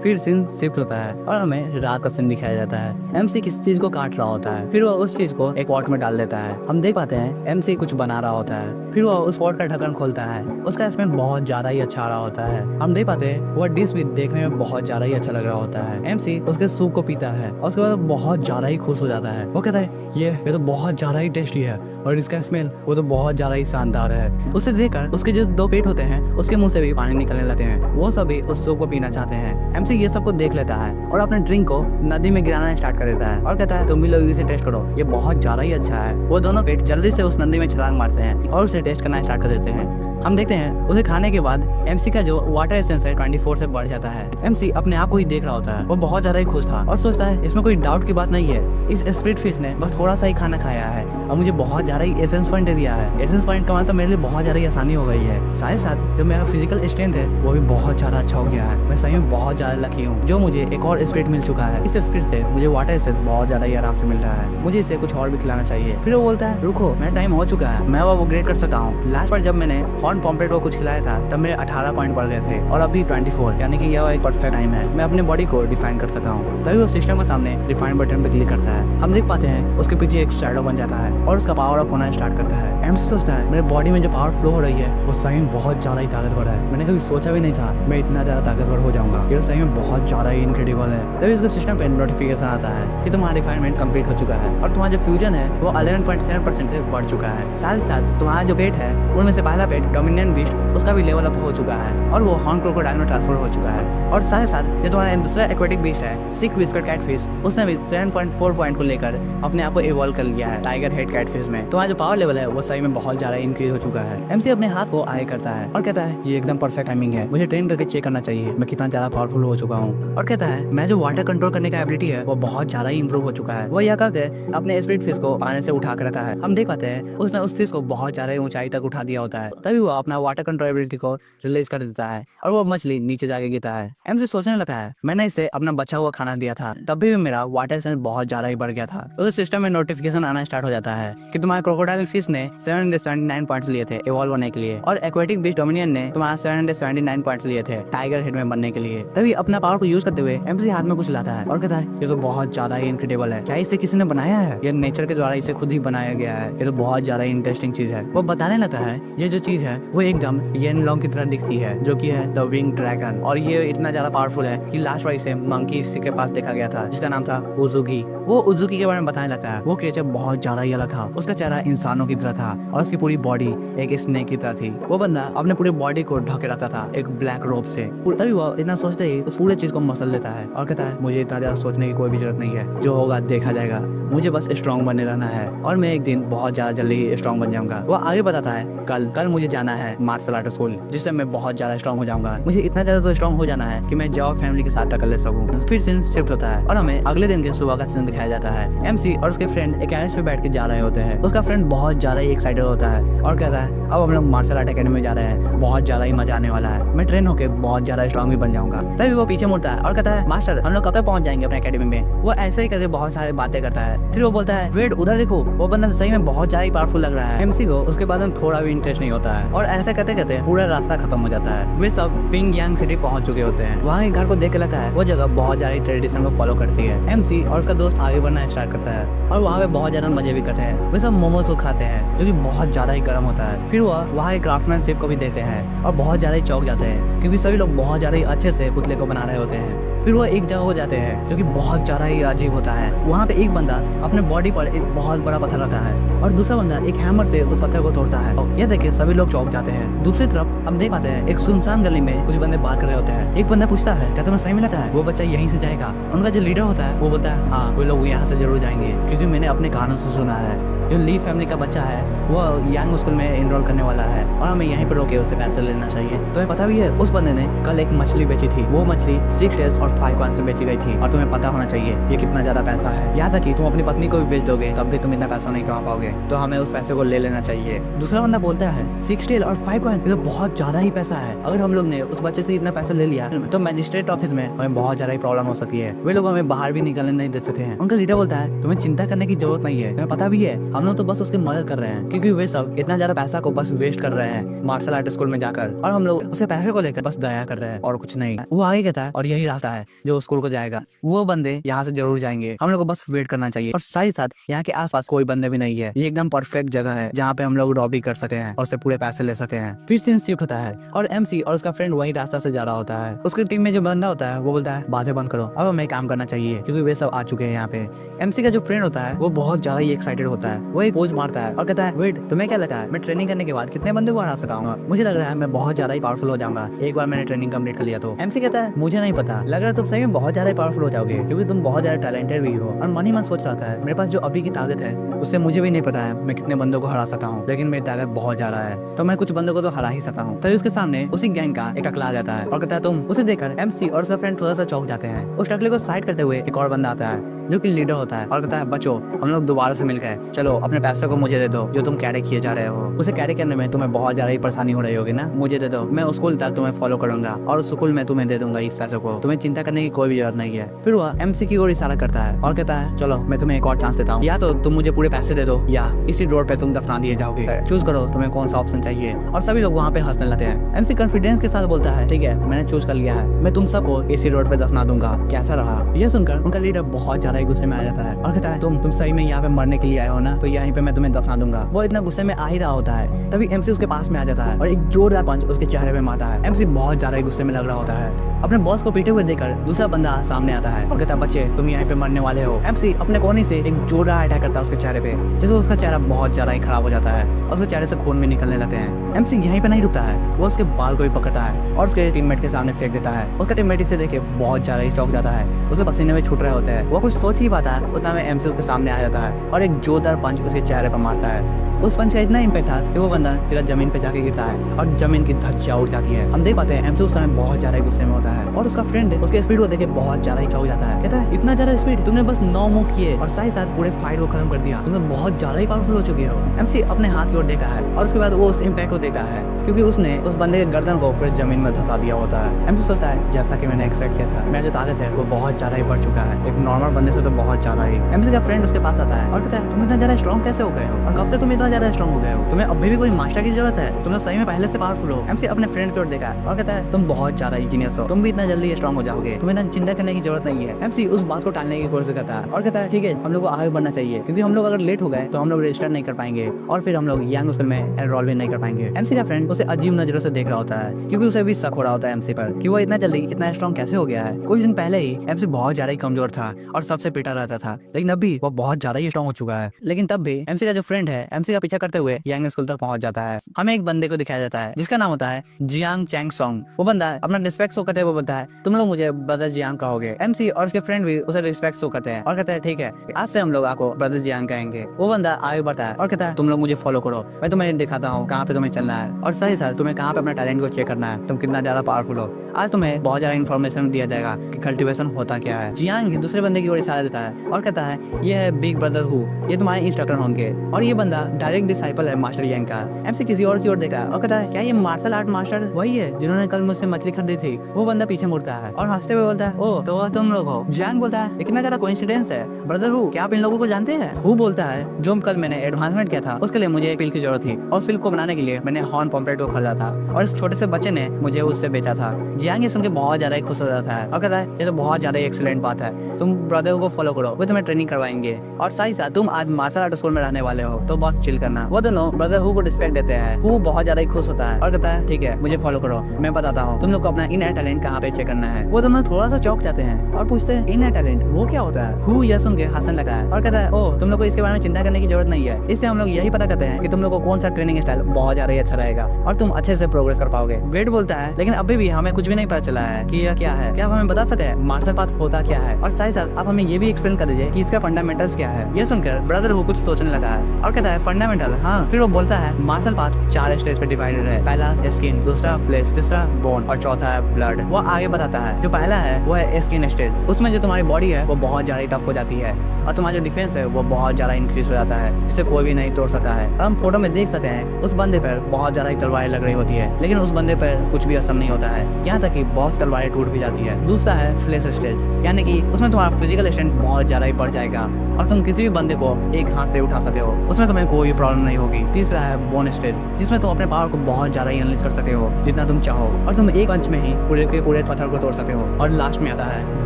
फिर सीन शिफ्ट होता है और हमें रात का सीन दिखाया जाता है। MC किसी चीज को काट रहा होता है, फिर वो उस चीज को एक पॉट में डाल देता है। हम देख पाते हैं MC कुछ बना रहा होता है, फिर वो उस पॉट का ढक्कन खोलता है। उसका स्मेल बहुत ज्यादा ही अच्छा आ रहा होता है। हम देख पाते हैं वो डिश भी देखने में बहुत ज्यादा ही अच्छा लग रहा होता है। MC उसके सूप को पीता है और उसके बाद बहुत ज्यादा ही खुश हो जाता है। वो कहता है ये तो बहुत ज्यादा ही टेस्टी है और इसका स्मेल वो तो बहुत ज्यादा ही शानदार है। उसे देखकर उसके जो 2 पेट होते हैं उसके मुंह से भी पानी निकलने लगते हैं। वो सभी उस सूप को पीना चाहते हैं। MC ये सब को देख लेता है और अपने ड्रिंक को नदी में गिराना स्टार्ट कर देता है और कहता है तुम भी लोग इसे टेस्ट करो, ये बहुत ज्यादा ही अच्छा है। वो दोनों पेट जल्दी से उस नदी में छलांग मारते हैं और उसे टेस्ट करना स्टार्ट कर देते हैं। हम देखते हैं उसे खाने के बाद MC का जो वाटर एसेंस है 24 से बढ़ जाता है। MC अपने आप को ही देख रहा होता है, वो बहुत ज्यादा ही खुश था और सोचता है इसमें कोई डाउट की बात नहीं है, इस स्प्लिट फिश ने बस थोड़ा सा ही खाना खाया है और मुझे बहुत ज्यादा ही एसेंस पॉइंट दे दिया है। एसेंस पॉइंट कमाना तो मेरे लिए बहुत ज्यादा ही आसानी हो गई है। साथ साथ जो मेरा फिजिकल स्ट्रेंथ है वो भी बहुत ज्यादा अच्छा हो गया है। मैं सही में बहुत ज्यादा लकी हूँ जो मुझे एक और स्प्लिट मिल चुका है। इस स्प्लिट से मुझे वाटर एसेंस बहुत ज्यादा ही आराम से मिल रहा है, मुझे इसे कुछ और भी खिलाना चाहिए। फिर वो बोलता है रुको मेरा टाइम हो चुका है, मैं वो अपग्रेड कर सकता हूँ। लास्ट बार जब मैंने हॉर्न पॉम्पलेट को कुछ खिलाया था तब मेरे 18 पॉइंट बढ़ गए थे और अभी 24, यानी कि यह एक परफेक्ट टाइम है, मैं अपने बॉडी को डिफाइन कर सकता हूँ। तभी वो सिस्टम के सामने डिफाइन बटन पे क्लिक करता है। हम देख पाते हैं उसके पीछे एक शैडो बन जाता है और उसका पावर अप होना स्टार्ट करता है। MC सोचता है मेरे बॉडी में जो पावर फ्लो हो रही है वो सही में बहुत ज्यादा ही ताकतवर है, मैंने कभी सोचा भी नहीं था मैं इतना ज्यादा ताकतवर हो जाऊंगा, ये सही में बहुत ज्यादा ही इनक्रेडिबल है। तभी उसके सिस्टम पे नोटिफिकेशन आता है कि तुम्हारा रिफाइनमेंट कंप्लीट हो चुका है और तुम्हारा जो फ्यूजन है वो 11.7% से बढ़ चुका है। साथ ही साथ तुम्हारा जो पेट है उनमें से पहला पेट डोमिनेंट बीस्ट उसका भी लेवल अप हो चुका है और वो हॉर्न क्रोकोडाइल में ट्रांसफर हो चुका है। और साथ ही साथ जो तुम्हारा दूसरा एक्वेटिक बीस्ट है सिक विस्कर कैटफिश, उसने भी 7.4 पॉइंट को लेकर अपने आप को इवॉल्व कर लिया है टाइगर हेड कैटफिश में। तुम्हारा जो पावर लेवल है वो सही में बहुत ज्यादा इंक्रीज हो चुका है। MC अपने हाथ को आगे करता है और कहता है ये एकदम परफेक्ट टाइमिंग है, मुझे ट्रेन करके चेक करना चाहिए मैं कितना ज्यादा पावरफुल हो चुका हूँ। और कहता है मैं जो वाटर कंट्रोल करने का एबिलिटी है वो बहुत ज्यादा ही इंप्रूव हो चुका है। वो यह कहकर अपने स्प्लिट फिश को पानी से उठा कर रखा है। हम देख पाते हैं उसने उस फिश को बहुत ज्यादा ऊंचाई तक उठा दिया होता है, तभी वो अपना वाटर कंट्रोल एबिलिटी को रिलीज कर देता है और वो मछली नीचे जाके गिरता है। MC सोचने लगा है मैंने इसे अपना बचा हुआ खाना दिया था तब भी मेरा वाटर सेंस बहुत ज्यादा ही बढ़ गया था। उस सिस्टम में नोटिफिकेशन आना स्टार्ट हो जाता है कि तुम्हारे क्रोकोडाइल फिश ने 779 पॉइंट्स लिए थे इवॉल्व होने के लिए और एक्वेटिक बीस्ट डोमिनियन ने तुम्हारा 779 पॉइंट्स लिए थे टाइगर हेड में बनने के लिए। तभी अपना पावर को यूज करते हुए MC हाथ में कुछ लाता है और कहता है ये तो बहुत ज्यादा ही इनक्रेडिबल है, क्या इसे किसी ने बनाया है? ये नेचर के द्वारा इसे खुद ही बनाया गया है, ये तो बहुत ज्यादा इंटरेस्टिंग चीज है। वो बताने लगता है ये जो चीज है वो एकदम येन लॉन्ग की तरह दिखती है जो कि है द विंग ड्रैगन, और ये इतना ज्यादा पावरफुल है कि लास्ट बार इसे मंकी के पास देखा गया था जिसका नाम था उजुकी। वो उजुकी के बारे में बताने लगता है वो क्रिएचर बहुत ज्यादा ही अलग था, उसका चेहरा इंसानों की तरह था और उसकी पूरी बॉडी एक स्नेक की तरह थी। वो बंदा अपने पूरे बॉडी को ढके रखता था एक ब्लैक रोब से। तभी वो इतना सोचते ही उस पूरे चीज को मसल लेता है और कहता है मुझे इतना ज्यादा सोचने की कोई भी जरूरत नहीं है, जो होगा देखा जाएगा, मुझे बस स्ट्रॉन्ग बने रहना है और मैं एक दिन बहुत ज्यादा जल्दी ही स्ट्रॉन्ग बन जाऊंगा। वो आगे बताता है कल मुझे जाना है मार्शल आर्ट स्कूल जिससे मैं बहुत ज्यादा स्ट्रॉन्ग हो जाऊंगा, मुझे इतना ज्यादा तो स्ट्रॉन्ग हो जाना है कि मैं जॉब फैमिली के साथ टक्कर ले सकूं। फिर सीन शिफ्ट होता है और हमें अगले दिन के सुबह का सीन दिखाया जाता है। एमसी और उसके फ्रेंड एक कैरेज पे बैठ के जा रहे होते हैं। उसका फ्रेंड बहुत ज्यादा ही एक्साइटेड होता है और कहता है अब हम लोग मार्शल आर्ट अकेडमी में जा रहे हैं, बहुत ज्यादा ही मजा आने वाला है, मैं ट्रेन होकर बहुत ज्यादा स्ट्रॉन्ग भी बन जाऊंगा। तभी वो पीछे मुड़ता है और कहता है मास्टर हम लोग कब तक पहुंच जाएंगे अपने अकेडमी में। वो ऐसे ही करके बहुत सारी बातें करता है। फिर वो बोलता है वेट उधर देखो, वो बंदा सही में बहुत ज्यादा पावरफुल लग रहा है। एमसी को उसके बाद में थोड़ा भी इंटरेस्ट नहीं होता है और ऐसे करते करते पूरा रास्ता खत्म हो जाता है। वे सब पिंग यांग सिटी पहुंच चुके होते हैं। वहाँ एक घर को देख के लगता है वो जगह बहुत ज्यादा ट्रेडिशन को फॉलो करती है। एमसी और उसका दोस्त आगे बढ़ना स्टार्ट करता है और वहाँ पे बहुत ज्यादा मजे भी करते हैं। वे सब मोमोज को खाते हैं जो कि बहुत ज्यादा ही गर्म होता है। फिर वह वहाँ एक क्राफ्टमैनशिप को भी देखते हैं और बहुत ज्यादा ही चौंक जाते हैं क्योंकि सभी लोग बहुत ज्यादा ही अच्छे से पुतले को बना रहे होते हैं। फिर वो एक जगह हो जाते हैं जो कि बहुत ज्यादा ही अजीब होता है। वहाँ पे एक बंदा अपने बॉडी पर एक बहुत बड़ा पत्थर रखता है और दूसरा बंदा एक हैमर से उस पत्थर को तोड़ता है। और यह देख के सभी लोग चौंक जाते हैं। दूसरी तरफ हम देख पाते हैं एक सुनसान गली में कुछ बंदे बात कर रहे होते हैं। एक बंदा पूछता है क्या तुम्हें सही में लगता है वो बच्चा यहीं से जाएगा। उनका जो लीडर होता है वो बोलता है हाँ वो लोग यहाँ से जरूर जाएंगे क्योंकि मैंने अपने कानों से सुना है जो ली फैमिली का बच्चा है वो यांग स्कूल में एनरोल करने वाला है और हमें यहीं पर रोके उससे पैसे लेना चाहिए। तुम्हें पता भी है उस बंदे ने कल एक मछली बेची थी। वो मछली 6 डेज और 5 कॉइन्स में बेची गई थी और तुम्हें पता होना चाहिए ये कितना ज्यादा पैसा है। याद रखिए तुम अपनी पत्नी को भी बेच दोगे तब भी तुम इतना पैसा नहीं कमा पाओगे, तो हमें उस पैसे को ले लेना चाहिए। दूसरा बंदा बोलता है 6 डेज और 5 कॉइन तो बहुत ज्यादा ही पैसा है। अगर हम लोग ने उस बच्चे से इतना पैसा ले लिया तो मजिस्ट्रेट ऑफिस में हमें बहुत ज्यादा ही प्रॉब्लम हो सकती है। वे लोग हमें बाहर भी निकलने नहीं दे सकते हैं। उनका लीडर बोलता है तुम्हें चिंता करने की जरूरत नहीं है, तुम्हें पता भी है हम लोग तो बस उसकी मदद कर रहे हैं क्योंकि वे सब इतना ज्यादा पैसा को बस वेस्ट कर रहे हैं मार्शल आर्ट स्कूल में जाकर और हम लोग उसके पैसे को लेकर बस दया कर रहे हैं और कुछ नहीं। वो आगे कहता है और यही रास्ता है जो स्कूल को जाएगा, वो बंदे यहाँ से जरूर जाएंगे, हम लोग को बस वेट करना चाहिए। और साथ ही साथ यहाँ के आसपास कोई बंदे भी नहीं है, ये एकदम परफेक्ट जगह है जहाँ पे हम लोग रॉबरी कर सकते हैं और उससे पूरे पैसे ले सकते हैं। फिर सीन शिफ्ट होता है और एमसी और उसका फ्रेंड वही रास्ता से जा रहा होता है। उसकी टीम में जो बंदा होता है वो बोलता है बातें बंद करो अब हमें काम करना चाहिए क्योंकि वे सब आ चुके हैं यहाँ पे। एमसी का जो फ्रेंड होता है वो बहुत ज्यादा ही एक्साइटेड होता है। वो एक पोज मारता है और कहता है वेट तुम्हें क्या लगता है मैं ट्रेनिंग करने के बाद कितने बंदे को हरा सकाऊंगा। मुझे लग रहा है मैं बहुत ज्यादा ही पावरफुल हो जाऊंगा एक बार मैंने ट्रेनिंग कंप्लीट कर लिया तो। एमसी कहता है मुझे नहीं पता, लग रहा है तुम सही में बहुत ज्यादा पावरफुल हो जाओगे क्योंकि तुम बहुत ज्यादा टैलेंटेड भी हो। और मन ही मन सोच रहा था मेरे पास जो अभी की ताकत है उससे मुझे भी नहीं पता है मैं कितने बंदों को हरा सकता हूँ, लेकिन मेरी ताकत बहुत ज्यादा है तो मैं कुछ बंदों को तो हरा ही सकता हूँ। तभी उसके सामने उसी गैंग का एक टकला आ जाता है और कहता है तुम। उसे देखकर एमसी और उसका फ्रेंड थोड़ा सा चौंक जाते हैं। उस टकले को साइड करते हुए एक और बंदा आता है जो कि लीडर होता है और कहता है बच्चों हम लोग दोबारा से मिल गए, चलो अपने पैसे को मुझे दे दो जो तुम कैरी किए जा रहे हो। उसे कैरी करने में तुम्हें बहुत ज्यादा ही परेशानी हो रही होगी ना, मुझे दे दो, मैं स्कूल तक तुम्हें फॉलो करूंगा और उस स्कूल में तुम्हें दे दूंगा इस पैसे को, तुम्हें चिंता करने की कोई भी जरूरत नहीं है। फिर वह एमसी की ओर इशारा करता है और कहता है चलो मैं तुम्हें एक और चांस देता हूँ, या तो तुम मुझे पूरे पैसे दे दो या इसी रोड पे तुम दफना दिए जाओगे, चूज करो तुम्हें कौन सा ऑप्शन चाहिए। और सभी लोग वहाँ पे हंसने लगते हैं। एमसी कॉन्फिडेंस के साथ बोलता है ठीक है मैंने चूज कर लिया है, मैं तुम सबको इसी रोड पे दफना दूंगा, कैसा रहा। यह सुनकर उनका लीडर बहुत ज्यादा गुस्से में आ जाता है और कहता है तुम सही में यहाँ पे मरने के लिए आए हो ना, तो यहीं पे मैं तुम्हें दफना दूंगा। वो इतना गुस्से में आ ही रहा होता है तभी एमसी उसके पास में आ जाता है और एक जोरदार पंच उसके चेहरे पे मारता है। एमसी बहुत ज्यादा गुस्से में लग रहा होता है। अपने बॉस को पीटे हुए देखकर दूसरा बंदा सामने आता है और कहता है बच्चे तुम यहाँ पे मरने वाले हो। एमसी अपने कोने से एक जोरदार अटैक करता है उसके चेहरे पे, जिससे उसका चेहरा बहुत ज्यादा ही खराब हो जाता है और उसके चेहरे से खून भी निकलने लगते हैं। एमसी यहीं पे नहीं रुकता है, वो उसके बाल को भी पकड़ता है और उसके टीममेट के सामने फेंक देता है। उसका टीममेट इसे देखे बहुत ज्यादा ही चौंक जाता है, उसके पसीने में छूट रहे होते हैं। वो कुछ सोच ही पाता है उतना में एमसी उसके सामने आ जाता है और एक जोरदार पंच उसके चेहरे पर मारता है। उस पंच का इतना इम्पैक्ट था कि वो बंदा सीधा जमीन पे जाके गिरता है और जमीन की धज्जियां उड़ जाती है। हम देख पाते हैं एमसी उस समय बहुत ज्यादा गुस्से में होता है और उसका फ्रेंड उसके स्पीड को देखे बहुत ज्यादा ही चौंक जाता है। कहता है इतना ज्यादा स्पीड, तुमने बस 9 मूव किए और साथ ही साथ पूरे फाइट को खत्म कर दिया, तुम बहुत ज्यादा ही पावरफुल हो चुके हो। एमसी अपने हाथ की ओर देखा है और उसके बाद वो उस इम्पैक्ट को देखा है क्योंकि उसने उस बंदे के गर्दन को पूरे जमीन में धंसा दिया होता है। एमसी सोचता है जैसा कि मैंने एक्सपेक्ट किया था, मेरा जो ताकत है वो बहुत ज्यादा ही बढ़ चुका है, एक नॉर्मल बंदे से तो बहुत ज्यादा ही। एमसी का फ्रेंड उसके पास आता है और कहता है तुम इतना ज्यादा स्ट्रॉन्ग कैसे हो गए हो और कब से तुम इतना ज्यादा स्ट्रॉन्ग हो गए हो, तुम्हें अभी भी कोई मास्टर की जरूरत है, तुम सही में पहले से पावरफुल हो। एमसी अपने फ्रेंड की ओर देखा है और कहता है तुम बहुत ज्यादा जीनियस हो, तुम भी इतना जल्दी स्ट्रॉन्ग हो जाओगे, तुम्हें इतना चिंता करने की जरूरत नहीं है। एमसी उस बात को टालने की कोशिश करता है और कहता है ठीक है हम लोग को आगे बढ़ना चाहिए क्योंकि हम लोग अगर लेट हो गए तो हम लोग रजिस्टर नहीं कर पाएंगे और फिर हम लोग यांग स्कूल में एनरोल भी नहीं कर पाएंगे। एमसी का फ्रेंड उसे अजीब नजरों से देख रहा होता है क्योंकि उसे भी शक हो रहा होता है एमसी पर कि वो इतना जल्दी इतना स्ट्रॉन्ग कैसे हो गया है। कुछ दिन पहले ही एमसी बहुत ज्यादा ही कमजोर था और सबसे पिटा रहता था, लेकिन अभी वो बहुत ज्यादा ही स्ट्रॉन्ग हो चुका है। लेकिन तब भी एमसी का जो फ्रेंड है एमसी का पीछा करते हुए यांग स्कूल तक पहुंच जाता है। हमें एक बंदे को दिखाया जाता है जिसका नाम होता है जियांग चैंग सोंग। वो बंदा अपना रिस्पेक्ट शो करते हुए बोलता है तुम लोग मुझे ब्रदर जियांग कहोगे। एमसी और उसके फ्रेंड भी उसे रिस्पेक्ट शो करते हैं और कहते हैं ठीक है आज से हम लोग आपको ब्रदर जियांग कहेंगे। वो बंदा आगे बढ़ता है और कहता है तुम लोग मुझे फॉलो करो, मैं तुम्हें दिखाता हूँ कहाँ पे तुम्हें चलना है। और साथ ही साथ तुम्हें कहाँ पे अपना टैलेंट को चेक करना है, तुम कितना ज्यादा पावरफुल हो। आज तुम्हें बहुत ज्यादा इन्फॉर्मेशन दिया जाएगा कि कल्टीवेशन होता क्या है। जियांग दूसरे बंदे की ओर इशारा देता है और कहता है ये है बिग ब्रदर हु, ये तुम्हारे इंस्ट्रक्टर होंगे और ये बंदा डायरेक्ट डिसाइपल है मास्टर यांग का। एमसी किसी और की ओर देखा है और कहता है क्या ये मार्शल आर्ट मास्टर वही है जिन्होंने कल मुझसे मछली खरीदी थी। वो बंदा पीछे मुड़ता है और हंसते हुए बोलता है ओ तो वह तुम लोग हो। जियांग बोलता है कितना ज्यादा कोइंसिडेंस है ब्रदर हु, क्या आप इन लोगों को जानते हैं। हु बोलता है जो कल मैंने एडवांसमेंट किया था उसके लिए मुझे एक पिल की जरूरत थी और उस पिल को बनाने के लिए मैंने हॉर्न पॉम्पलेट को खरीदा था और इस छोटे से बच्चे ने मुझे उससे बेचा था। जियांग ये सुन के बहुत ज्यादा खुश हो जाता है और कहता है ये तो बहुत ज्यादा एक्सीलेंट बात है, तुम ब्रदर को फॉलो करो, वो तुम्हें ट्रेनिंग करवाएंगे और साथ ही साथ तुम आज मार्शल आर्ट स्कूल में रहने वाले हो तो बस चिल करना। वो दोनों ब्रदर हु को रिस्पेक्ट देते हैं। हु बहुत ज्यादा खुश होता है और कहता है ठीक है मुझे फॉलो करो, मैं बताता हूँ तुम लोग को अपना इनर टैलेंट कहाँ पे चेक करना है। वो दोनों थोड़ा सा चौंक जाते हैं और पूछते हैं इनर टैलेंट वो क्या होता है। हु यह सुन के हंसने लगा है और कहता है ओ तुम लोग को इसके बारे में चिंता करने की जरूरत नहीं है, इससे हम लोग यही पता करते हैं कि तुम लोग को कौन सा ट्रेनिंग स्टाइल बहुत ज्यादा अच्छा रहेगा और तुम अच्छे से प्रोग्रेस कर पाओगे। वेट बोलता है लेकिन अभी भी हमें कुछ भी नहीं पता चला है कि यह क्या है, क्या आप हमें बता सकते हैं मार्शल पाथ होता क्या है और साथ ही साथ आप हमें ये भी एक्सप्लेन कर दीजिए कि इसका फंडामेंटल्स क्या है। ये सुनकर ब्रदर हु कुछ सोचने लगा है और कहता है फंडामेंटल हाँ। फिर वो बोलता है मार्शल पाथ 4 स्टेज पे डिवाइडेड है, पहला स्किन, दूसरा फ्लेश, तीसरा बोन और चौथा है ब्लड। वो आगे बताता है जो पहला है वो है स्किन स्टेज, उसमें जो तुम्हारी बॉडी है वो बहुत ज्यादा टफ हो जाती है और तुम्हारा जो डिफेंस है वो बहुत ज्यादा इंक्रीज हो जाता है जिसे कोई भी नहीं तोड़ सकता है। हम फोटो में देख सकते हैं उस बंदे पर बहुत ज्यादा तलवारें लग रही होती है लेकिन उस बंदे पर कुछ भी असर नहीं होता है, यहाँ तक कि बहुत तलवारें टूट भी जाती है। दूसरा है फ्लेश स्टेज, यानी कि उसमें तुम्हारा फिजिकल स्ट्रेंथ बहुत ज्यादा ही बढ़ जाएगा और तुम किसी भी बंदे को एक हाथ से उठा सकते हो, उसमें तुम्हें कोई प्रॉब्लम नहीं होगी। तीसरा है बोन स्टेज, जिसमें तुम अपने पावर को बहुत ज्यादा ही अनलीज कर सकते हो जितना तुम चाहो और तुम एक पंच में ही पूरे के पूरे पत्थर को तोड़ सकते हो। और लास्ट में आता है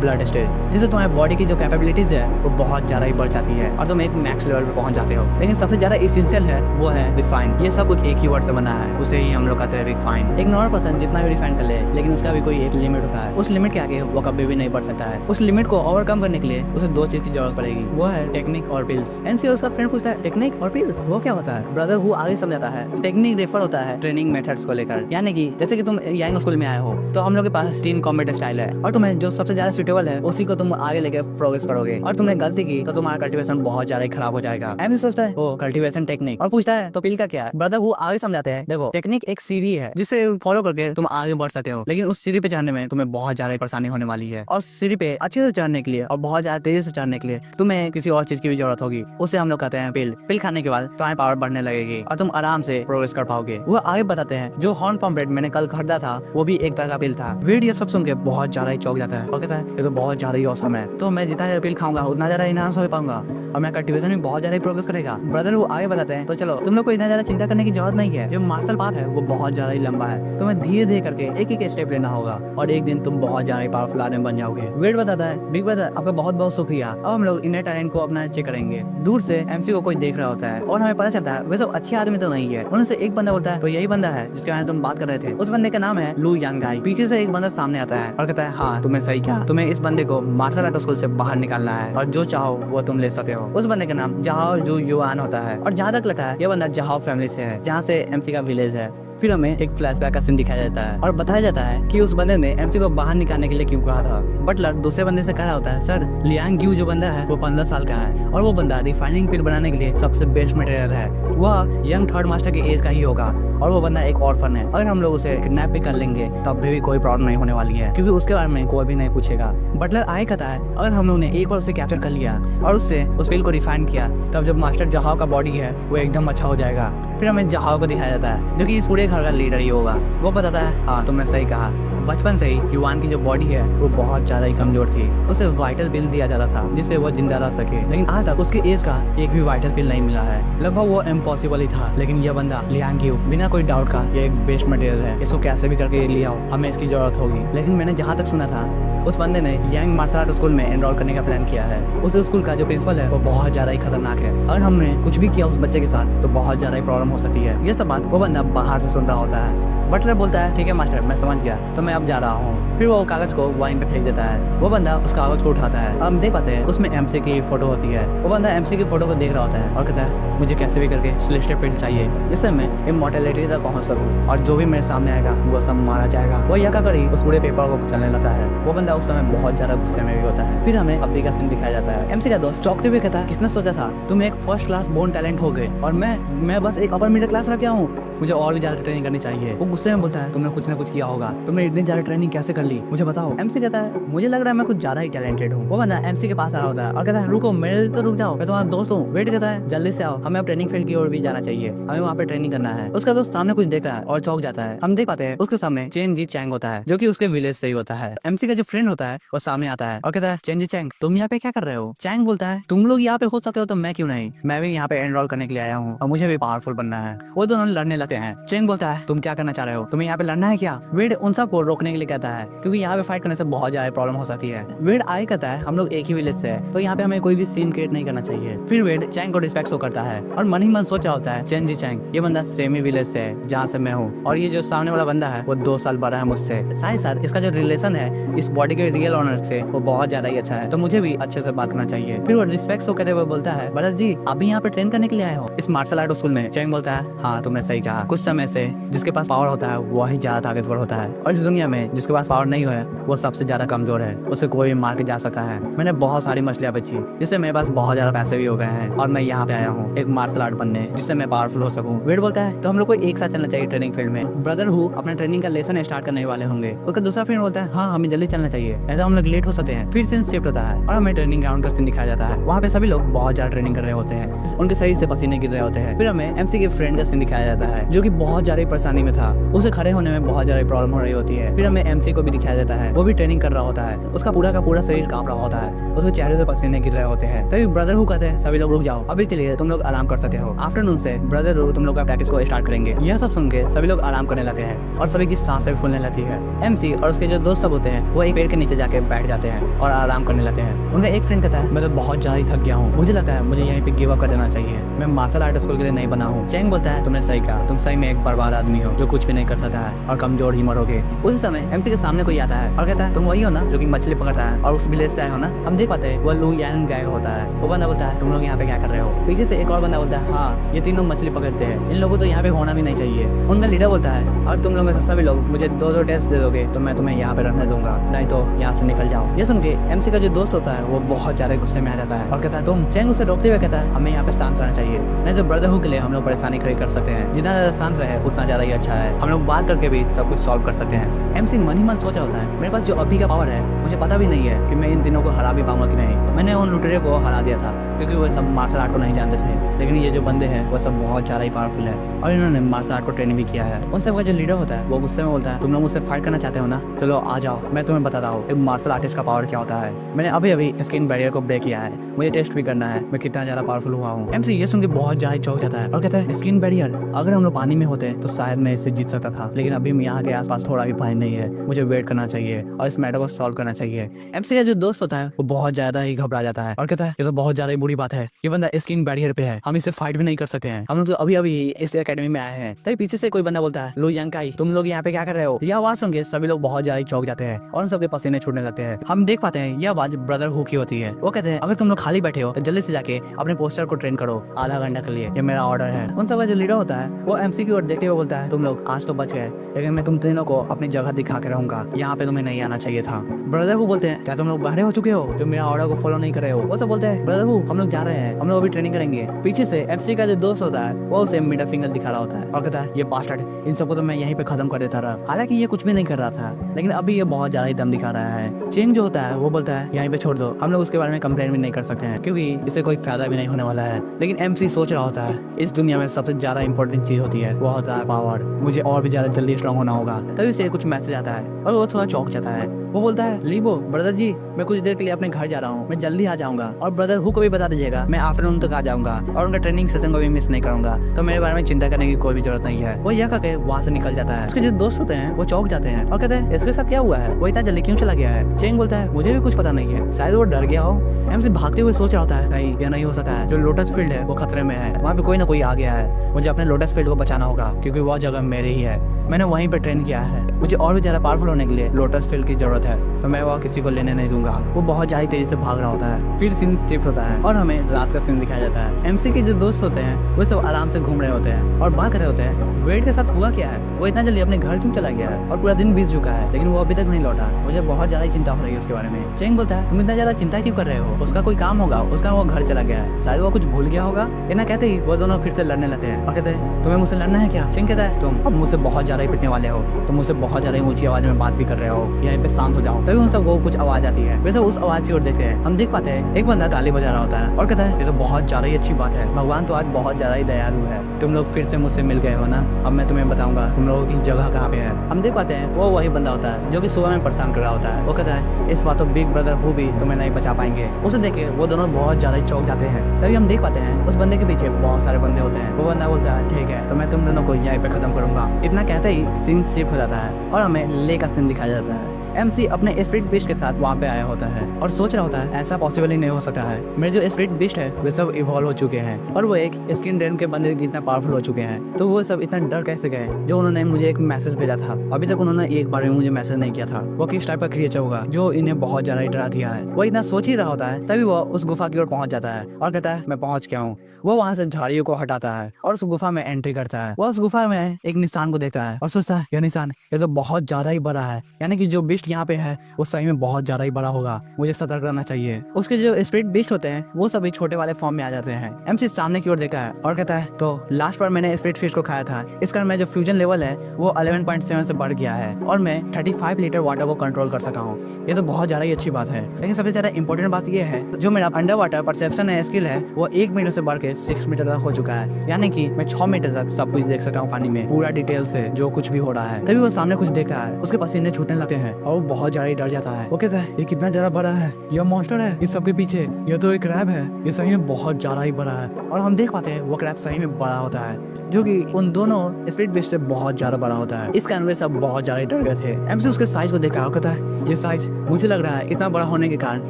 ब्लड स्टेज, जिससे तुम्हारी बॉडी की जो कैपेबिलिटीज है वो बहुत ज्यादा ही बढ़ जाती है और तुम एक मैक्स लेवल पे पहुंच जाते हो। लेकिन सबसे ज्यादा एसेंशियल है वो है रिफाइन। ये सब कुछ एक ही वर्ड से बना है, उसे ही हम लोग कहते हैं रिफाइन। एक नॉर्मल पर्सन जितना भी रिफाइन कर ले लेकिन उसका भी कोई एक लिमिट होता है, उस लिमिट के आगे वो कभी भी नहीं बढ़ सकता है। उस लिमिट को ओवरकम करने के लिए उसे 2 चीज की जरूरत पड़ेगी, वो है टेक्निक और पिल्स। एनसी उसका फ्रेंड पूछता है टेक्निक और पिल्स वो क्या होता है। ब्रदर हु आगे समझाता है टेक्निक रेफर होता है ट्रेनिंग मेथड्स को लेकर, यानी कि जैसे कि तुम यांग स्कूल में आए हो तो हम लोग के पास 3 कॉम्बैट स्टाइल है और तुम्हें जो सबसे ज्यादा सूटेबल है उसी को तुम आगे लेके प्रोग्रेस करोगे और तुमने गलती की तो तुम्हारा कल्टीवेशन बहुत ज्यादा खराब हो जाएगा। एमसी सोचता है ओ कल्टीवेशन टेक्निक और पूछता है तो पिल का क्या है। ब्रदर हु आगे समझाते हैं देखो टेक्निक एक सीढ़ी है जिसे फॉलो करके तुम आगे बढ़ सकते हो, लेकिन उस सीढ़ी पे चढ़ने में तुम्हें बहुत ज्यादा परेशानी होने वाली है और सीढ़ी पे अच्छे से चढ़ने के लिए और बहुत ज्यादा तेजी से चढ़ने के लिए तुम्हें किसी और चीज की भी जरूरत होगी, उसे हम लोग कहते हैं पिल। पिल खाने के बाद तुम्हारी पावर बढ़ने लगेगी और तुम आराम से प्रोग्रेस कर पाओगे। वो आगे बताते हैं जो हॉर्न पॉम्पलेट मैंने कल खरीदा था वो भी एक तरह का पिल था। वेड ये सब सुन के बहुत ज्यादा ही चौंक जाता है और कहता है ये तो बहुत ज्यादा ही औसम है, तो मैं जितना पिल खाऊंगा उतना ज्यादा इनहांस हो पाऊंगा और मैं कल्टीवेशन में बहुत ज्यादा प्रोग्रेस करेगा। ब्रदर वो आगे बताते हैं तो चलो तुम लोग को इतना ज्यादा चिंता करने की जरूरत नहीं है, जो मार्शल पाथ है वो बहुत ज्यादा ही लंबा है, तुम्हें धीरे धीरे करके एक एक स्टेप लेना होगा और एक दिन तुम बहुत ज्यादा पावरफुल आदमी बन जाओगे। वेड बताता है बिग ब्रदर आपका बहुत बहुत शुक्रिया, अब हम लोग इनर टैलेंट को अपना चेक करेंगे। दूर से एमसी को कोई देख रहा होता है और हमें पता चलता है वे सब अच्छे आदमी तो नहीं है। उनसे एक बंदा बोलता है तो यही बंदा है जिसके बारे में तुम बात कर रहे थे, उस बंदे का नाम है लू यांगाई। पीछे से एक बंदा सामने आता है और कहता है हाँ तुमने सही कहा, तुम्हें इस बंदे को मार्शल आर्ट स्कूल से बाहर निकालना है और जो चाहो वो तुम ले सकते हो। उस बंदे का नाम जहाओ जू युआन होता है और जहाँ तक लगता है ये बंदा जहाओ फैमिली से है जहाँ से एमसी का विलेज है। फिर हमें एक फ्लैशबैक का सीन दिखाया जाता है और बताया जाता है कि उस बंदे ने एमसी को बाहर निकालने के लिए क्यों कहा था। बटलर दूसरे बंदे से कह रहा होता है सर लियांग ग्यू जो बंदा है वो 15 साल का है और वो बंदा रिफाइनिंग पिल बनाने के लिए सबसे बेस्ट मटेरियल है, वह यंग थर्ड मास्टर की एज का ही होगा और वो बंदा एक ऑर्फन है। अगर हम लोग उसे किडनैप भी कर लेंगे तब भी कोई प्रॉब्लम नहीं होने वाली है क्योंकि उसके बारे में कोई भी नहीं पूछेगा। बटलर आए कहता है अगर हम लोग ने एक बार उसे कैप्चर कर लिया और उससे उस पिल को रिफाइन किया तब जब मास्टर जहाओ का बॉडी है वो एकदम अच्छा हो जाएगा। फिर हमें जहाओ को दिखाया जाता है जो कि इस पूरे घर का लीडर ही होगा। वो बताता है हाँ तुमने सही कहा, बचपन से ही युआन की जो बॉडी है वो बहुत ज्यादा ही कमजोर थी, उसे वाइटल पिल दिया जाता था जिससे वो जिंदा रह सके, लेकिन आज तक उसकी एज का एक भी वाइटल पिल नहीं मिला है। लगभग वो इम्पॉसिबल ही था, लेकिन यह बंदा लियांग ग्यू बिना कोई डाउट का ये एक बेस्ट मटेरियल है, इसको कैसे भी करके ले आओ, हमें इसकी जरूरत होगी। लेकिन मैंने जहाँ तक सुना था उस बंदे ने यांग मार्शल आर्ट स्कूल में एनरोल करने का प्लान किया है। उस स्कूल का जो प्रिंसिपल है वो बहुत ज्यादा ही खतरनाक है, अगर हमने कुछ भी किया उस बच्चे के साथ तो बहुत ज्यादा ही प्रॉब्लम हो सकती है। ये सब बात वो बंदा बाहर से सुन रहा होता है। बटलर बोलता है ठीक है मास्टर मैं समझ गया, तो मैं अब जा रहा हूँ। फिर वो कागज को वाइन पे फेंक देता है। वो बंदा उस कागज को उठाता है, हम देख पाते हैं उसमें एमसी की फोटो होती है। वो बंदा एमसी की फोटो को देख रहा होता है और कहता है मुझे कैसे भी करके सेलेस्टियल पिल चाहिए जिससे मैं इमॉर्टैलिटी तक पहुंच सकूं और जो भी मेरे सामने आएगा वो सब मारा जाएगा। वो यह कहकर ही उस पूरे पेपर को चलने लगता है। वो बंदा उस समय बहुत ज्यादा गुस्से में भी होता है। फिर हमें अब्बी का सीन दिखाया जाता है। एमसी का दोस्त चौंकते हुए कहता है किसने सोचा था तुम एक फर्स्ट क्लास बोर्न टैलेंट हो गए और मैं बस एक अपर मिडिल क्लास रह गया हूँ। मुझे और भी ज्यादा ट्रेनिंग करनी चाहिए। वो गुस्से में बोलता है तुमने कुछ ना कुछ किया होगा, तुमने इतनी ज्यादा ट्रेनिंग कैसे कर ली मुझे बताओ। एमसी कहता है मुझे लग रहा है मैं कुछ ज्यादा ही टैलेंटेड हूँ। वो बंदा एमसी के पास आ रहा होता है और कहता है रुको मेरे लिए तो रुक जाओ, मैं तुम्हारा दोस्त हूँ, वेट करता है जल्दी से आओ, हमें अब ट्रेनिंग फील्ड की ओर भी जाना चाहिए, हमें वहाँ पे ट्रेनिंग करना है। उसका दोस्त सामने कुछ देख रहा है और चौंक जाता है। हम देख पाते हैं उसके सामने चेन जी चैंग होता है जो कि उसके विलेज से ही होता है। एमसी का जो फ्रेंड होता है वो सामने आता है और कहता है चेन जी चैंग तुम यहाँ पे क्या कर रहे हो। चैंग बोलता है तुम लोग यहाँ पे हो सकते हो तो मैं क्यों नहीं, मैं भी यहाँ पे एनरोल करने के लिए आया हूँ और मुझे भी पावरफुल बनना है। वो दोनों लड़ने लगते हैं। चेंग बोलता है तुम क्या करना चाह रहे हो, तुम्हें यहाँ पे लड़ना है क्या। वेड उन सबको रोकने के लिए कहता है क्योंकि यहाँ पे फाइट करने से बहुत ज्यादा प्रॉब्लम हो सकती है। वेड आए कहता है हम लोग एक ही विलेज से है तो यहाँ पे हमें कोई भी सीन क्रिएट नहीं करना चाहिए। फिर वेड चैंग को रिस्पेक्ट शो करता है और मन ही मन सोचा होता है चेन जी चैंग ये बंदा सेम ही विलेज से है जहाँ से मैं हूँ और ये जो सामने वाला बंदा है वो 2 साल बड़ा है मुझसे, साथ ही साथ इसका जो रिलेशन है इस बॉडी के रियल ऑनर से वो बहुत ज्यादा ही अच्छा है तो मुझे भी अच्छे से बात करना चाहिए। फिर वो रिस्पेक्ट शो करते हुए बोलता है भरत जी आप भी यहाँ पे ट्रेन करने के लिए आए हो इस मार्शल आर्ट स्कूल में। चैंग बोलता है हाँ तुमने सही कहा, कुछ समय से जिसके पास पावर होता है वही ज्यादा ताकतवर होता है और इस दुनिया में जिसके पास पावर नहीं है वो सबसे ज्यादा कमजोर है, उसे कोई भी मार के जा सकता है। मैंने बहुत सारी मछलियां बची जिससे मेरे पास बहुत ज्यादा पैसे भी हो गए हैं और मैं यहाँ पे आया हूँ एक मार्शल आर्ट बनने जिससे मैं पावरफुल हो सकूँ। वेड बोलता है तो हम लोग को एक साथ चलना चाहिए ट्रेनिंग फील्ड में, ब्रदर हु अपना ट्रेनिंग का लेसन स्टार्ट करने वाले होंगे। उसका दूसरा फ्रेंड बोलता है हाँ हमें जल्दी चलना चाहिए ऐसा हम लोग लेट हो सकते हैं। फिर सीन शिफ्ट होता है और हमें ट्रेनिंग ग्राउंड का सीन दिखाया जाता है। वहाँ पे सभी लोग बहुत ज्यादा ट्रेनिंग कर रहे होते हैं, उनके शरीर से पसीने गिर रहे होते हैं। फिर हमें एमसी के फ्रेंड का सीन दिखाया जाता है जो कि बहुत ज्यादा परेशानी में था, उसे खड़े होने में बहुत ज्यादा प्रॉब्लम हो रही होती है। फिर हमें एमसी को भी दिखाया जाता है, वो भी ट्रेनिंग कर रहा होता है, उसका पूरा का पूरा शरीर कांप रहा होता है, उसके चेहरे से पसीने गिर रहे होते हैं। तभी ब्रदर हु कहते हैं सभी लोग रुक जाओ, अभी के लिए तुम लोग आराम कर सकते हो, आफ्टरनून से ब्रदर हु तुम लोग का प्रैक्टिस को स्टार्ट करेंगे। यह सब सुन के सभी लोग आराम करने लगते हैं और सभी की सांसें फूलने लगती है। एमसी और उसके जो दोस्त सब होते हैं वो एक पेड़ के नीचे जाके बैठ जाते हैं और आराम करने लगते हैं। उनका एक फ्रेंड कहता है मैं तो बहुत ज्यादा थक गया हूँ, मुझे लगता है मुझे यहीं पे गिव अप कर देना चाहिए, मैं मार्शल आर्ट स्कूल के लिए नहीं बना हूँ। चैंग बोलता है तुमने सही कहा, तुम सही में एक बर्बाद आदमी हो जो कुछ भी नहीं कर सकता है और कमजोर ही मरोगे। उसी समय एमसी के सामने कोई आता है और कहता है तुम वही हो ना जो कि मछली पकड़ता है और उस विलेज से आए हो ना। हम देख पाते हैं वो लू यांग गाय होता है। वो बंदा बोलता है तुम लोग यहाँ पे क्या कर रहे हो। पीछे से एक और बंदा बोलता है हाँ ये तीनों मछली पकड़ते हैं, इन लोगों तो यहाँ पे होना भी नहीं चाहिए। उनका लीडर बोलता है और तुम लोग में से सभी लोग मुझे 2-2 टेस्ट दे दोगे तो मैं तुम्हें यहाँ पे रहने दूंगा, नहीं तो यहाँ से निकल जाओ। ये सुन के एमसी का जो दोस्त होता है वो बहुत ज्यादा गुस्से में आ जाता है और कहता है तुम। चैंग उसे रोकते हुए कहता है हमें यहाँ पे शांत रहना चाहिए, नहीं तो ब्रदर हु के लिए हम लोग परेशानी खड़ी कर सकते हैं, जितना ज्यादा शांत रहे उतना ज्यादा ही अच्छा है, हम लोग बात करके भी सब कुछ सॉल्व कर सकते हैं। एमसी मन ही मन सोचा होता है मेरे पास जो अभी का पावर है मुझे पता भी नहीं है कि मैं इन तीनों को हरा भी पाऊंगा कि नहीं। मैंने उन लुटेरे को हरा दिया था क्योंकि वो सब मार्शल आर्ट को नहीं जानते थे, लेकिन ये जो बंदे हैं वो सब बहुत ज्यादा ही पावरफुल है और इन्होंने मार्शल आर्ट को ट्रेनिंग भी किया है। उन सबका जो लीडर होता है वो गुस्से में बोलता है तुम लोग मुझसे फाइट करना चाहते हो ना, चलो आ जाओ मैं तुम्हें बताता हूँ एक मार्शल आर्टिस्ट का पावर क्या होता है। मैंने अभी अभी स्किन बैरियर को ब्रेक किया है, मुझे टेस्ट भी करना है मैं कितना ज्यादा पावरफुल हुआ हूँ। एमसी ये सुन के बहुत ज्यादा चौंक जाता है और कहता है स्किन बैरियर, अगर हम लोग पानी में होते तो शायद मैं इससे जीत सकता था, लेकिन अभी यहाँ के आसपास थोड़ा भी पानी नहीं है, मुझे वेट करना चाहिए और इस मैटर को सॉल्व करना चाहिए। एमसी का जो दोस्त होता है वो बहुत ज्यादा ही घबरा जाता है और कहता है ये तो बहुत ज्यादा ही बुरी बात है, ये बंदा स्किन बैरियर पे है, हम इससे फाइट भी नहीं कर सकते हैं, हम लोग तो अभी अभी इस एकेडमी में आए हैं। तभी पीछे से कोई बंदा बोलता है लो यांकाई तुम लोग यहाँ पे क्या कर रहे हो। यह आवाज सुन के सभी लोग बहुत ज्यादा चौंक जाते हैं और उन सबके पसीने छूटने लगते हैं। हम देख पाते हैं यह आवाज ब्रदर हु की होती है। वो कहते हैं अगर तुम लोग खाली बैठे हो तो जल्दी से जाके अपने पोस्टर को ट्रेन करो आधा घंटा के लिए, ये मेरा ऑर्डर है। उन सबका जो लीडर होता है वो एमसी की ओर देखते हुए बोलता है तुम लोग आज तो बच गए, लेकिन मैं तुम तीनों को अपनी जगह दिखा के रहूंगा, यहाँ पे तुम्हें नहीं आना चाहिए था। ब्रदर हु बोलते हैं क्या तुम लोग बहरे हो चुके हो, तुम मेरा ऑर्डर को फॉलो नहीं कर रहे हो। वो सब बोलते हैं ब्रदर हु हम लोग जा रहे हैं, हम लोग अभी ट्रेनिंग करेंगे। पीछे से एमसी का जो दोस्त होता है वो उसे मिडल फिंगर दिखा रहा होता है और कहता है ये बास्टर्ड, इन सबको तो मैं यहीं पे खत्म कर देता रहा। हालांकि ये कुछ भी नहीं कर रहा था, लेकिन अभी ये बहुत ज्यादा ही दम दिखा रहा है। चेंग जो होता है वो बोलता है यहीं पे छोड़ दो, हम लोग उसके बारे में कंप्लेन भी नहीं कर सकते हैं क्योंकि इससे कोई फायदा भी नहीं होने वाला है। लेकिन एमसी सोच रहा होता है इस दुनिया में सबसे ज्यादा इंपॉर्टेंट चीज होती है वो होता है पावर, मुझे और भी ज्यादा जल्दी स्ट्रॉन्ग होना होगा। तभी उसे कुछ मैसेज आता है और वो थोड़ा चौंक जाता है। वो बोलता है लीबो ब्रदर जी मैं कुछ देर के लिए अपने घर जा रहा हूँ, मैं जल्दी आ जाऊंगा और ब्रदर हु को भी बता दीजिएगा मैं आफ्टरनून तक आ जाऊंगा और उनका ट्रेनिंग सेशन को भी मिस नहीं करूंगा, तो मेरे बारे में चिंता करने की कोई भी जरूरत नहीं है। वो यह कहकर वहाँ से निकल जाता है। उसके जो दोस्त होते हैं वो चौंक जाते हैं और कहते हैं इसके साथ क्या हुआ है, वो इतना जल्दी क्यों चला गया है। चेंग बोलता है मुझे भी कुछ पता नहीं है, शायद वो डर गया हो। एमसी भागते हुए सोच रहा होता है नहीं यह नहीं हो सकता है, जो लोटस फील्ड है वो खतरे में है, वहाँ पे कोई ना कोई आ गया है, मुझे अपने लोटस फील्ड को बचाना होगा क्योंकि वह जगह मेरी ही है, मैंने वहीं पे ट्रेन किया है, मुझे और भी ज्यादा पावरफुल होने के लिए लोटस फील्ड की जरूरत है, तो मैं वह किसी को लेने नहीं दूंगा। वो बहुत ज्यादा तेजी से भाग रहा होता है। फिर सीन शिफ्ट होता है और हमें रात का सीन दिखाया जाता है। एमसी के जो दोस्त होते हैं वो सब आराम से घूम रहे होते हैं और बात कर रहे होते हैं वेड के साथ हुआ क्या है। वो इतना जल्दी अपने घर क्यों चला गया और पूरा दिन बीत चुका है लेकिन वो अभी तक नहीं लौटा। मुझे बहुत ज्यादा चिंता हो रही है उसके बारे में। चेंग बोलता है तुम इतना ज्यादा चिंता क्यों कर रहे हो, उसका कोई काम होगा, उसका वो घर चला गया है, शायद वो कुछ भूल गया होगा। इतना कहते ही वो दोनों फिर से लड़ने लगते हैं और कहते हैं तुम्हें मुझसे लड़ना है क्या। चेंग कहता है तुम अब मुझसे बहुत ज्यादा ही पिटने वाले हो, तुम मुझसे बहुत ज्यादा ऊंची आवाज में बात भी कर रहे हो, यहाँ पे शांत हो जाओ। तभी उन सबको कुछ आवाज आती है। वैसे उस आवाज की ओर देखते हैं, हम देख पाते हैं एक बंदा ताली बजा रहा होता है और कहता है ये तो बहुत ज्यादा ही अच्छी बात है, भगवान तो आज बहुत ज्यादा ही दयालु है, तुम लोग फिर से मुझसे मिल गए हो ना, अब मैं तुम्हें बताऊंगा तुम लोगों की जगह कहाँ पे है। हम देख पाते हैं वो वही बंदा होता है जो कि सुबह में परेशान कर रहा होता है। वो कहता है इस बात तो बिग ब्रदर हु भी तुम्हें नहीं बचा पाएंगे। उसे देखे वो दोनों बहुत ज्यादा ही चौंक जाते हैं। तभी हम देख पाते हैं उस बंदे के पीछे बहुत सारे बंदे होते हैं। वो बंदा बोलता है ठीक है तो मैं तुम दोनों को यहीं पे खत्म करूंगा। इतना कहते ही सीन स्लिप हो जाता है और हमें ले का सीन दिखाया जाता है। MC अपने स्पिरिट बीस्ट के साथ वहाँ पे आया होता है और सोच रहा होता है ऐसा पॉसिबल ही नहीं हो सकता है, मेरे जो स्पिरिट बीस्ट है वे सब इवॉल्व हो चुके हैं और वो एक स्किन रेन के बंदे जितना पावरफुल हो चुके हैं, तो वो सब इतना डर कैसे गए। जो उन्होंने मुझे एक मैसेज भेजा था, अभी तक उन्होंने एक बार भी मुझे मैसेज नहीं किया था, वो किस टाइप का क्रिएचर होगा जो इन्हें बहुत ज्यादा डरा दिया है। वो इतना सोच ही रहा होता है तभी वो उस गुफा की ओर पहुंच जाता है और कहता है मैं पहुंच गया हूँ। वो वहाँ से झाड़ियों को हटाता है और उस गुफा में एंट्री करता है। वो उस गुफा में एक निशान को देखता है और सोचता है यह निशान ये तो बहुत ज्यादा ही बड़ा है, यानी कि जो बिस्ट यहाँ पे है वो सही में बहुत ज्यादा ही बड़ा होगा, मुझे सतर्क रहना चाहिए। उसके जो स्पिरिट बिस्ट होते हैं वो सभी छोटे वाले फॉर्म में आ जाते हैं। MC सामने की ओर देखा है और कहता है तो लास्ट बार मैंने स्पिरिट फिश को खाया था, इस कारण मेरा जो फ्यूजन लेवल है वो 11.7 से बढ़ गया है और मैं 35 लीटर वाटर को कंट्रोल कर सका हूँ। ये तो बहुत ज्यादा ही अच्छी बात है, लेकिन सबसे ज्यादा इंपॉर्टेंट बात ये है जो मेरा अंडर वाटर परसेप्शन है स्किल है वो 1 मीटर से बढ़ के 6 मीटर तक हो चुका है, यानी कि मैं 6 मीटर तक सब कुछ देख सकता हूँ पानी में पूरा डिटेल से जो कुछ भी हो रहा है। तभी वो सामने कुछ देखता है, उसके पसीने छूटने लगते हैं और वो बहुत ज्यादा डर जाता है। वो कहता है ये कितना ज्यादा बड़ा है, यह मॉन्स्टर है इस सबके पीछे, ये तो एक क्रैब है, ये सही में बहुत ज्यादा ही बड़ा है। और हम देख पाते हैं वो क्रैब सही में बड़ा होता है जो कि उन दोनों स्पिरिट बीस्ट से बहुत ज्यादा बड़ा होता है। इस कारण वे सब बहुत ज्यादा डर गए थे। MC उसके साइज को देखा और कहता है ये साइज मुझे लग रहा है इतना बड़ा होने के कारण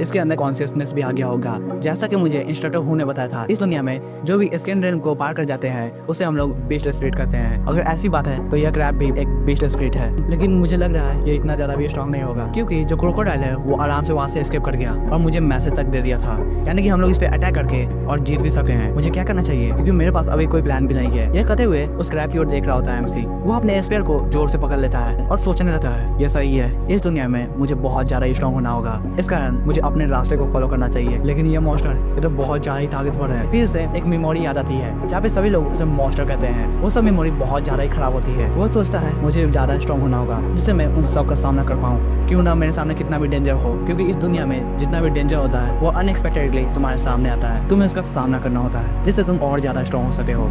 इसके अंदर कॉन्शियसनेस भी आ गया होगा, जैसा कि मुझे इंस्ट्रक्टर हु ने बताया था। इस दुनिया में जो भी स्किन रेन को पार कर जाते हैं उसे हम लोग बीस्ट स्पिरिट कहते हैं। अगर ऐसी बात है तो यह क्रैब भी एक बीस्ट स्पिरिट है, लेकिन मुझे लग रहा है ये इतना ज्यादा भी स्ट्रॉन्ग नहीं होगा क्योंकि जो क्रोकोडाइल है वो आराम से वहाँ से एस्केप कर गया और मुझे मैसेज तक दे दिया था, यानी कि हम लोग इस पे अटैक करके और जीत भी सकते हैं। मुझे क्या करना चाहिए क्योंकि मेरे पास अभी कोई प्लान भी नहीं है। यह कहते हुए उस क्रैब की ओर देख रहा होता है MC। वो अपने स्पेयर को जोर से पकड़ लेता है और सोचने लगता है ये सही है, इस दुनिया में मुझे बहुत ज्यादा स्ट्रॉन्ग होना होगा, इस कारण मुझे अपने रास्ते को फॉलो करना चाहिए। लेकिन ये मॉन्स्टर ये तो बहुत ज्यादा ही ताकतवर है। फिर से एक मेमोरी याद आती है जहाँ पे सभी लोग उसे मॉन्स्टर कहते हैं। वो सब मेमोरी बहुत ज्यादा ही खराब होती है। वो सोचता है मुझे ज्यादा स्ट्रॉन्ग होना होगा जिससे मैं उन सब का सामना कर पाऊँ, क्यों ना मेरे सामने कितना भी डेंजर हो, क्योंकि इस दुनिया में जितना भी डेंजर होता है वो अनएक्सपेक्टेडली तुम्हारे सामने आता है, तुम्हें उसका सामना करना होता है जिससे तुम और ज्यादा स्ट्रॉन्ग हो सकते हो।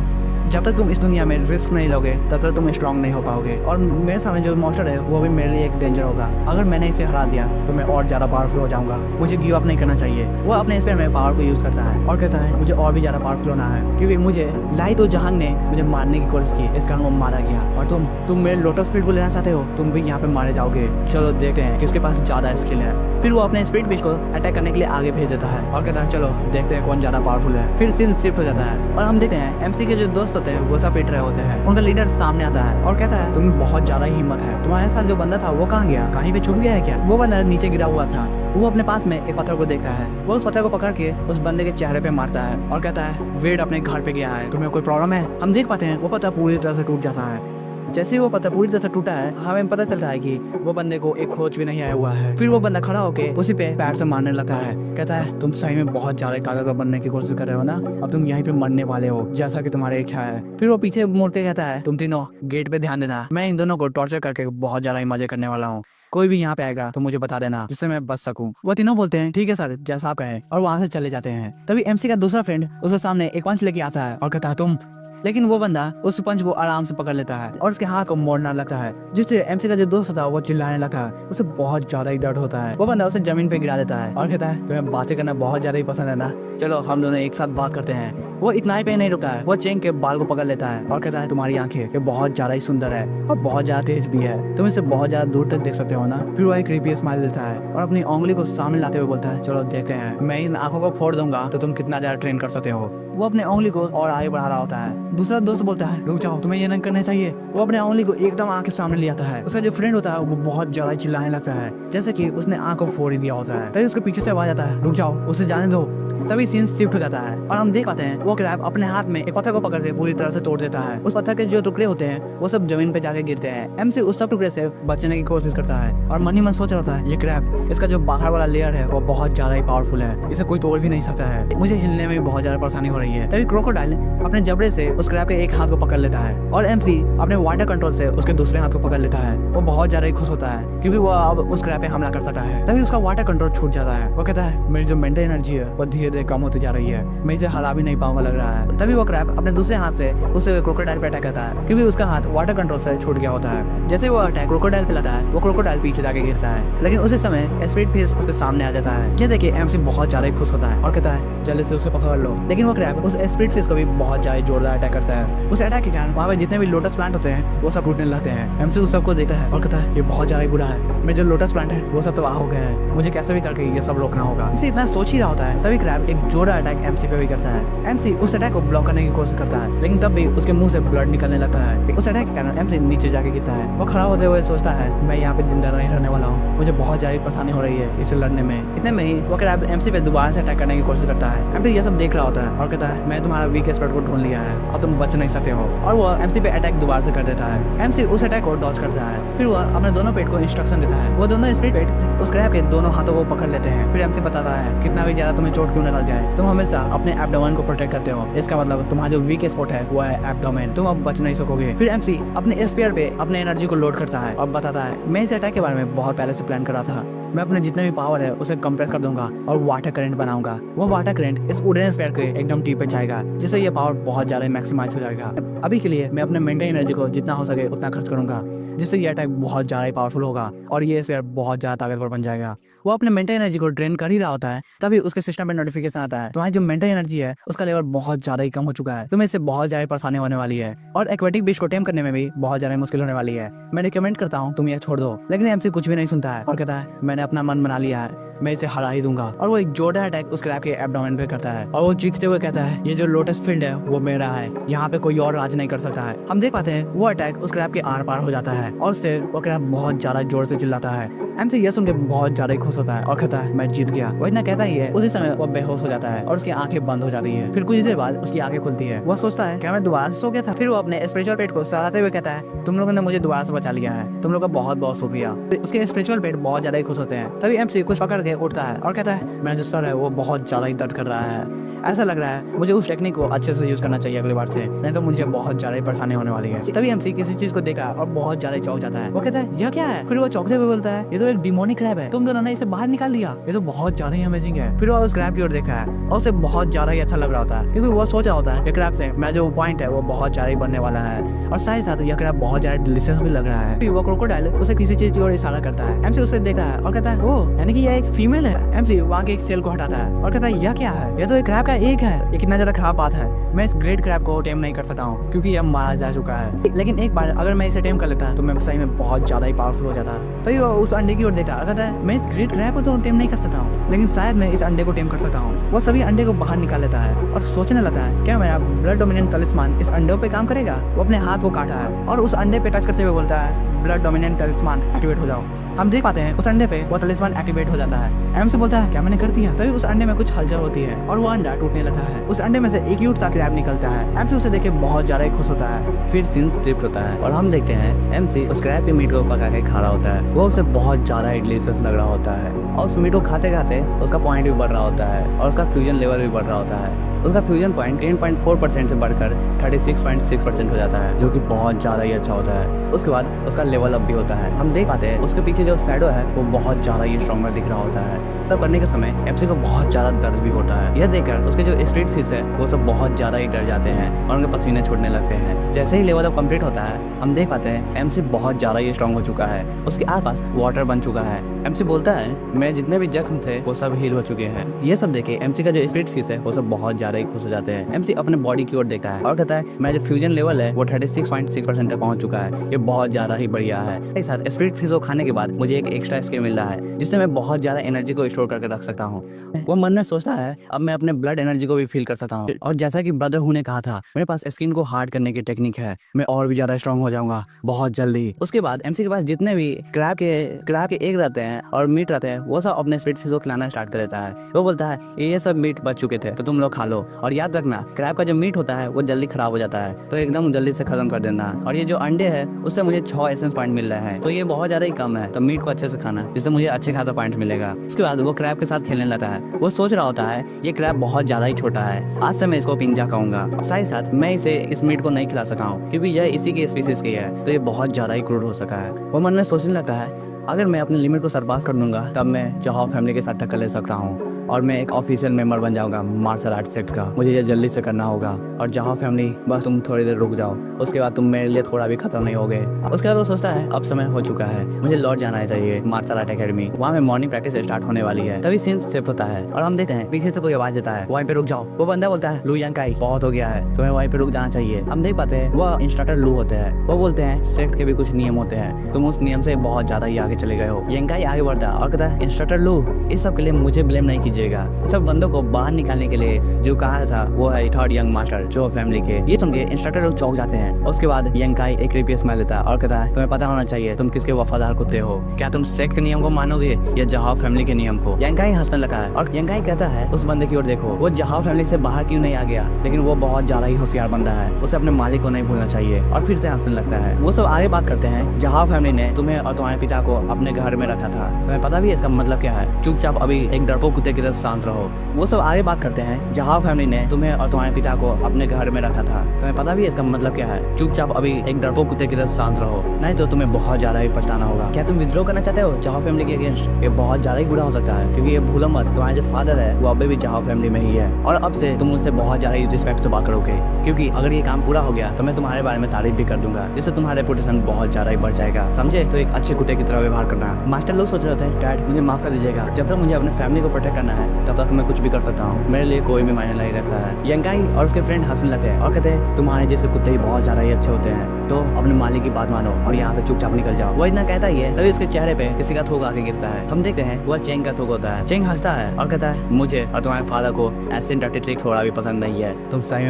जब तक तुम इस दुनिया में रिस्क नहीं लोगे तब तक तुम स्ट्रॉन्ग नहीं हो पाओगे। और मेरे सामने जो मॉन्स्टर है वो भी मेरे लिए एक डेंजर होगा। अगर मैंने इसे हरा दिया तो मैं और ज्यादा पावरफुल हो जाऊंगा, मुझे गिव अप नहीं करना चाहिए। वो अपने स्पेयर में पावर को यूज करता है और कहता है मुझे और भी ज्यादा पावरफुल होना है क्योंकि मुझे लाई तो जहांग ने मुझे मारने की कोशिश की, इस कारण वो मारा गया। और तुम मेरे लोटस फील्ड को लेना चाहते हो, तुम भी यहाँ पे मारे जाओगे। चलो देखते हैं किसके पास ज्यादा स्किल है। फिर वो अपने स्पिरिट बीस्ट को अटैक करने के लिए आगे भेज देता है और कहता है चलो देखते हैं कौन ज्यादा पावरफुल है। फिर सीन शिफ्ट हो जाता है और हम देखते हैं MC के जो दोस्त होते हैं वो सब पिट रहे होते हैं। उनका लीडर सामने आता है और कहता है तुम्हें बहुत ज्यादा हिम्मत है, तुम्हारे साथ जो बंदा था वो कहाँ गया, कहीं पे छुप गया है क्या। वो बंदा नीचे गिरा हुआ था। वो अपने पास में एक पत्थर को देखता है, वो उस पत्थर को पकड़ के उस बंदे के चेहरे पे मारता है और कहता है वेड अपने घर पे गया है, तुम्हें कोई प्रॉब्लम है। हम देख पाते हैं वो पत्थर पूरी तरह से टूट जाता है। जैसे ही वो पत्थर पूरी तरह से टूटा है हमें पता चलता है कि वो बंदे को एक खोज भी नहीं आया हुआ है। फिर वो बंदा खड़ा होके उसी पे पैर से मारने लगा है। कहता है तुम सही में बहुत ज्यादा ताकतवर बनने की कोशिश कर रहे हो ना, अब तुम यहीं पे मरने वाले हो जैसा कि तुम्हारे इच्छा है। फिर वो पीछे मुड़ के कहता है तुम तीनों गेट पे ध्यान देना, मैं इन दोनों को टॉर्चर करके बहुत ज्यादा ही मजे करने वाला हूँ, कोई भी यहाँ पे आएगा तो मुझे बता देना जिससे मैं बच सकूं। वो तीनों बोलते हैं ठीक है सर जैसा आप कहें और वहाँ से चले जाते हैं। तभी MC का दूसरा फ्रेंड उसके सामने एक पंच लेके आता है और कहता है तुम, लेकिन वो बंदा उस पंच को आराम से पकड़ लेता है और उसके हाथ को मोड़ना लगता है जिससे MC का जो दोस्त होता है वो चिल्लाने लगता है, उसे बहुत ज्यादा ही दर्द होता है। वो बंदा उसे जमीन पे गिरा देता है और कहता है तुम्हें बातें करना बहुत ज्यादा ही पसंद है ना, चलो हम दोनों एक साथ बात करते हैं। वो इतना ही पे नहीं रुका है, वो चेंग के बाल को पकड़ लेता है और कहता है तुम्हारी आंखें ये बहुत ज्यादा ही सुंदर है और बहुत ज्यादा तेज भी है, तुम इसे बहुत ज्यादा दूर तक देख सकते हो ना। फिर वो एक क्रीपी स्माइल देता है और अपनी उंगली को सामने लाते हुए बोलता है चलो देखते हैं, मैं इन आंखों को फोड़ दूंगा तो तुम कितना ज्यादा ट्रेन कर सकते हो। वो अपने उंगली को और आगे बढ़ा रहा होता है। दूसरा दोस्त बोलता है रुक जाओ, तुम्हें ये नहीं करना चाहिए। वो अपने उंगली को एकदम आंख के सामने ले आता है। उसका जो फ्रेंड होता है वो बहुत ज्यादा चिल्लाने लगता है जैसे कि उसने आंख को फोड़ ही दिया होता है। तभी उसके पीछे से आवाज आता है रुक जाओ, उसे जाने दो। तभी सीन शिफ्ट हो जाता है और हम देख पाते हैं वो क्रैब अपने हाथ में एक पत्थर को पकड़ के पूरी तरह से तोड़ देता है। उस पत्थर के जो टुकड़े होते हैं वो सब जमीन पे जाके गिरते हैं। एमसी उस सब टुकड़े से बचने की कोशिश करता है और मन ही मन सोच रहा था ये क्रैब, इसका जो बाहर वाला लेयर है वो बहुत ज्यादा ही पावरफुल है, इसे कोई तोड़ भी नहीं सकता है, मुझे हिलने में बहुत ज्यादा परेशानी हो रही है। तभी क्रोकोडाइल अपने जबड़े से उस क्रैब के एक हाथ को पकड़ लेता है और एमसी अपने वाटर कंट्रोल से उसके दूसरे हाथ को पकड़ लेता है। वो बहुत ज्यादा ही खुश होता है क्योंकि वो अब उस क्रैब पे हमला कर सकता है। तभी उसका वाटर कंट्रोल छूट जाता है। वो कहता है मेरी जो मेंटल एनर्जी है वो धीरे धीरे कम होती जा रही है, मैं इसे हरा भी नहीं पाऊंगा लग रहा है। तभी वो क्रैब अपने दूसरे हाथ से उस क्रोकोडाइल पे अटैक करता है क्योंकि उसका हाथ वाटर कंट्रोल से छूट गया होता है। जैसे वो अटैक क्रोकोडाइल पे लाता है वो क्रोकोडाइल पीछे जाके गिरता है, लेकिन उसी समय स्पीड फिश उसके सामने आ जाता है। ये देखिए एमसी बहुत ज्यादा खुश होता है और कहता है जल्दी से उसे पकड़ लो। लेकिन वो क्रैब उस स्पीड फिश को भी बहुत ज्यादा जोरदार अटैक करता है। उस अटैक के कारण वहाँ पे जितने भी लोटस प्लांट होते हैं वो सब टूटने लगते हैं। एमसी उस सबको देखता है और कहता है ये बहुत ज्यादा बुरा है, मेरे जो लोटस प्लांट है वो सब तबाह हो गए हैं, मुझे कैसे भी करके ये सब रोकना होगा। एमसी इतना सोच ही रहा होता है तभी क्रैब एक जोरदार अटैक एमसी पे भी करता है। एमसी उस अटैक को ब्लॉक करने की कोशिश करता है लेकिन तब भी उसके मुंह से ब्लड निकलने लगता है। उस अटैक के कारण एमसी नीचे जाके गिरता है। वो खड़ा होते हुए सोचता है मैं यहाँ पे जिंदा नहीं रहने वाला हूँ, मुझे बहुत ज्यादा परेशानी हो रही है इसे लड़ने में। इतने में ही वो क्रैब एमसी पे दोबारा से अटैक करने की कोशिश करता है। एमसी ये सब देख रहा होता है और कहता है मैं तुम्हारा वीक स्पॉट को ढूंढ लिया है और तुम बच नहीं सकते हो, और वो एमसी पे अटैक दोबारा से कर देता है। एमसी उस अटैक को डॉज करता है। फिर वो अपने दोनों पेट को इंस्ट्रक्शन देता है। वो दोनों स्पीड पेट उस क्रैब के दोनों हाथों को पकड़ लेते हैं। फिर एमसी बताता है कितना भी ज्यादा तुम्हें चोट क्यों न लग जाए, तुम हमेशा अपने एब्डोमेन को प्रोटेक्ट करते हो, इसका मतलब तुम्हारा जो वीक स्पॉट है वो है एब्डोमेन, तुम अब बच नहीं सकोगे। फिर एमसी अपने स्पीयर पे अपने एनर्जी को लोड करता है और बताता है मैं इस अटैक के बारे में बहुत पहले से प्लान कर रहा था, मैं अपने जितने भी पावर है उसे कंप्रेस कर दूंगा और वाटर करंट बनाऊंगा। वो वाटर करंट इस वुडन स्फीयर के एकदम टीप पे जाएगा जिससे ये पावर बहुत ज्यादा मैक्सिमाइज हो जाएगा। अभी के लिए मैं अपने मेंटल एनर्जी को जितना हो सके उतना खर्च करूंगा जिससे ये अटैक बहुत ज्यादा पावरफुल होगा और ये स्फीयर बहुत ज्यादा ताकतवर बन जाएगा। वो अपने मेंटल एनर्जी को ड्रेन कर ही रहा होता है तभी उसके सिस्टम में नोटिफिकेशन आता है तुम्हारी जो मेंटल एनर्जी है उसका लेवल बहुत ज्यादा ही कम हो चुका है, तुम्हें इससे बहुत ज्यादा परेशानी होने वाली है और एक्वेटिक बीच को टेम करने में भी बहुत ज्यादा मुश्किल होने वाली है। मैं रिकमेंड करता हूँ तुम ये छोड़ दो। लेकिन एमसी कुछ भी नहीं सुनता है और कहता है मैंने अपना मन बना लिया है, मैं इसे हरा ही दूंगा। और वो एक जोरदार अटैक उस क्रैब के एब्डोमेन पे करता है और वो चीखते हुए कहता है ये जो लोटस फील्ड है वो मेरा है, यहाँ पे कोई और राज नहीं कर सकता है। हम देख पाते हैं वो अटैक उस क्रैब के आर पार हो जाता है और उससे वो क्रैब बहुत ज्यादा जोर से चिल्लाता है। एमसी ये सुन के बहुत ज्यादा खुश होता है और कहता है मैं जीत गया। वो इतना कहता ही है उसी समय वो बेहोश हो जाता है और उसकी आंखें बंद हो जाती है। फिर कुछ देर बाद उसकी आंखें खुलती है। वो सोचता है क्या मैं दोबारा से सो गया था। फिर वो अपने स्पिरिचुअल पेट को सहलाते हुए कहता है तुम लोगों ने मुझे दोबारा से बचा लिया है, तुम लोग का बहुत बहुत शुक्रिया। उसके स्पिरिचुअल पेट बहुत ज्यादा खुश होते हैं। तभी एमसी कुछ पकड़ के उठता है और कहता है मेरा जो सर है वो बहुत ज्यादा ही दर्द कर रहा है, ऐसा लग रहा है मुझे उस टेक्निक को अच्छे से यूज करना चाहिए अगली बार से, नहीं तो मुझे बहुत ज्यादा परेशानी होने वाली है। तभी एमसी किसी चीज को देखा और बहुत ज्यादा चौंक जाता है। वो कहता है यह क्या है। फिर वो चौंकते हुए बोलता है ये तो एक डिमोनिक क्रैब है, तुम दोनों ने इसे बाहर निकाल दिया, ये तो बहुत ज्यादा ही अमेजिंग है। फिर वो उस क्रैब की ओर देखा है और उसे बहुत ज्यादा ही अच्छा लग रहा होता है क्योंकि वो सोच रहा होता है कि क्रैब से मेरा जो पॉइंट है वो बहुत ज्यादा ही बनने वाला है और साथ ही साथ यह क्रैब बहुत ज्यादा डिलीशियस भी लग रहा है। फिर वो क्रोकोडाइल उसे किसी चीज की ओर इशारा करता है। एमसी उसे देखता है और कहता है ओ यानी कि यह एक फीमेल है। एमसी वहाँ के एक सेल को हटाता है और कहता है यह क्या है, यह तो एक क्रैब का एग है, ये कितना ज्यादा खराब बात है, मैं इस ग्रेट क्रैब को टेम नहीं कर सकता हूँ क्योंकि यह मारा जा चुका है। लेकिन एक बार अगर मैं इसे टेम कर लेता तो मैं सही में बहुत ज्यादा ही पावरफुल हो जाता। तो वो उस अंडे की ओर देखता है, कहता है मैं इस ग्रेट क्रैब को तो टेम नहीं कर सकता हूँ लेकिन शायद मैं इस अंडे को टेम कर सकता हूँ। वो सभी अंडे को बाहर निकाल लेता है और सोचने लगता है क्या मेरा ब्लड डोमिनेंट तलिस्मान इस अंडे पे काम करेगा। वो अपने हाथ को काटा है और उस अंडे पे टच करते हुए बोलता है ब्लड डोमिनेंट तलिस्मान एक्टिवेट हो जाओ। हम देख पाते हैं उस अंडे पे वो तलिस्मान एक्टिवेट हो जाता है। एमसी बोलता है क्या मैंने कर दिया। तभी उस अंडे में कुछ हलचल होती है और वो अंडा टूटने लगता है। उस अंडे में से एक ह्यूज सा क्रैब निकलता है। एमसी उसे देख के बहुत ज्यादा खुश होता है। फिर सीन शिफ्ट होता है और हम देखते हैं एमसी उस क्रैब के मीट को पका के खा रहा होता है। वो उसे बहुत ज्यादा डिलीशियस लग रहा होता है और उस मीट को खाते खाते उसका पॉइंट भी बढ़ रहा होता है और उसका फ्यूजन लेवल भी बढ़ रहा होता है। उसका फ्यूजन पॉइंट 10.4% से बढ़कर 36.6% हो जाता है जो कि बहुत ज्यादा ही अच्छा होता है। उसके बाद उसका लेवल अप भी होता है। हम देख पाते हैं उसके पीछे जो शैडो है वो बहुत ज्यादा ही स्ट्रॉन्गर दिख रहा होता है। तब करने के समय एमसी को बहुत ज्यादा दर्द भी होता है। यह देखकर उसके जो स्ट्रीट फिश है वो सब बहुत ज्यादा ही डर जाते हैं और उनके पसीने छूटने लगते हैं। जैसे ही लेवल अप कंप्लीट होता है हम देख पाते हैं एमसी बहुत ज्यादा ही स्ट्रॉन्ग हो चुका है। उसके आसपास वाटर बन चुका है। एमसी बोलता है मैं जितने भी जख्म थे वो सब हील हो चुके हैं। ये सब देखे एमसी का जो स्ट्रीट फिश है वो सब बहुत ज्यादा ही खुश हो जाते हैं। एमसी अपने बॉडी की ओर देखता है और कहता है मेरा जो फ्यूजन लेवल है वो 36.6% तक पहुंच चुका है, ये बहुत ज्यादा ही बढ़िया है। साथ स्प्रिट फिश को खाने के बाद मुझे एक एक्स्ट्रा स्किल मिल रहा है जिससे मैं बहुत ज्यादा एनर्जी को स्टोर करके रख सकता हूँ। वो मन में सोचता है अब मैं अपने ब्लड एनर्जी को भी फील कर सकता हूँ, और जैसा कि ब्रदरहुड ने कहा था मेरे पास स्किन को हार्ड करने की टेक्निक है, मैं और भी ज्यादा स्ट्रांग हो जाऊंगा बहुत जल्दी। उसके बाद एमसी के पास जितने भी क्रैब के एग रहते हैं और मीट रहते हैं वो सब अपने स्वीट्स को खिलाना स्टार्ट कर देता है। वो बोलता है ये सब मीट बच चुके थे तो तुम लोग खा लो, और याद रखना क्रैब का जो मीट होता है वो जल्दी खराब हो जाता है तो एकदम जल्दी से खत्म कर देना, और ये जो अंडे है उससे मुझे 6 एसेंस पॉइंट मिल रहे हैं तो ये बहुत ज्यादा ही कम है, तो मीट को अच्छे से खाना जिससे मुझे अच्छे खासा पॉइंट मिलेगा। उसके बाद वो क्रैब के साथ खेलने लगता है। वो सोच रहा होता है ये क्रैब बहुत ज्यादा ही छोटा है, आज से मैं इसको पिंजा कहूंगा। साथ ही साथ मैं इसे इस मीट को नहीं खिला सका हूँ क्योंकि यह इसी की स्पीसीज की है तो ये बहुत ज्यादा ही क्रूर हो सका है। वो मन में सोचने लगता है अगर मैं अपनी लिमिट को सरपास कर दूंगा तब मैं जहां फैमिली के साथ टक्कर ले सकता हूँ और मैं एक ऑफिशियल मेंबर बन जाऊंगा मार्शल आर्ट सेक्ट का। मुझे ये जल्दी से करना होगा, और जहां फैमिली बस तुम थोड़ी देर रुक जाओ, उसके बाद तुम मेरे लिए थोड़ा भी खत्म नहीं होगे। उसके बाद वो सोचता है अब समय हो चुका है, मुझे लौट जाना चाहिए मार्शल आर्ट एकेडमी, वहाँ में मॉर्निंग प्रैक्टिस स्टार्ट होने वाली है। तभी सीन शिफ्ट होता है और हम देखते हैं पीछे से कोई आवाज देता है वहीं पे रुक जाओ। वो बंदा बोलता है लू यांकाई बहुत हो गया है, तुम्हें वहीं पे रुक जाना चाहिए। हम देख पाते हैं वो इंस्ट्रक्टर लू होते हैं। वो बोलते हैं सेक्ट के भी कुछ नियम होते हैं, तुम उस नियम से बहुत ज्यादा ही आगे चले गए हो। यांकाई आगे बढ़ता है और कहता है इंस्ट्रक्टर लू इस सब के लिए मुझे ब्लेम नहीं कीजिएगा, सब बंदों को बाहर निकालने के लिए जो कहा था वो है थर्ड यंग मास्टर जो फैमिली के। ये सुन के इंस्ट्रक्टर लोग चौंक जाते हैं। उसके बाद यांकाई एक क्रीपी स्माइल देता है और कहता है तुम्हें पता होना चाहिए तुम किसके वफादार कुत्ते हो, क्या तुम सेक्ट के नियम को मानोगे या जहां फैमिली के नियम को। यांकाई हंसने लगा है और यांकाई कहता है उस बंदे की ओर देखो, वो जहां फैमिली से बाहर क्यों नहीं आ गया, लेकिन वो बहुत ज्यादा ही होशियार बंदा है, उसे अपने मालिक को नहीं भूलना चाहिए। और फिर से हंसने लगता है। वो सब आगे बात करते हैं जहां फैमिली ने तुम्हें और तुम्हारे पिता को अपने घर में रखा था, तुम्हें पता भी इसका मतलब क्या है, चुपचाप अभी एक डरपोक कुत्ते की तरह शांत रहो। वो सब आगे बात करते हैं जहां फैमिली ने तुम्हें और तुम्हारे पिता को अपने घर में रखा था, तुम्हें पता भी इसका मतलब क्या है, चुपचाप अभी एक डरपोक कुत्ते की तरह शांत रहो, नहीं तो तुम्हें बहुत ज्यादा ही पछताना होगा। क्या तुम विद्रोह करना चाहते हो जहां फैमिली के अगेंस्ट? ये बहुत ज्यादा ही बुरा हो सकता है क्योंकि ये भूलो मत तुम्हारे जो फादर है वो अभी भी जहां फैमिली में ही है, और अब से तुम उससे बहुत ज्यादा ही रिस्पेक्ट से बात करोगे, क्योंकि अगर ये काम पूरा हो गया तो मैं तुम्हारे बारे में तारीफ भी कर दूंगा, जिससे तुम्हारा रेपुटेशन बहुत ज्यादा ही बढ़ जाएगा, समझे? तो एक अच्छे कुत्ते की तरह व्यवहार करना। मास्टर लोग सोच रहे होते हैं डैड मुझे माफ कर दीजिएगा, जब तक मुझे अपने फैमिली को प्रोटेक्ट करना है तब तक मैं कुछ भी कर सकता हूँ, मेरे लिए कोई भी मायने नहीं रखता है। यांकाई और उसके फ्रेंड हंसने लगते हैं और कहते हैं तुम्हारे जैसे कुत्ते ही बहुत ज्यादा ही अच्छे होते हैं, तो अपने मालिक की बात मानो और यहाँ से चुपचाप निकल जाओ। वो इतना कहता ही है तभी उसके चेहरे पे किसी का थूक आके गिरता है। हम देखते हैं वह चेंग का थूक होता है। चेंग हंसता है और कहता है मुझे और तुम्हारे फादर को ऐसे डर्टी ट्रिक थोड़ा भी पसंद नहीं है, तुम सही में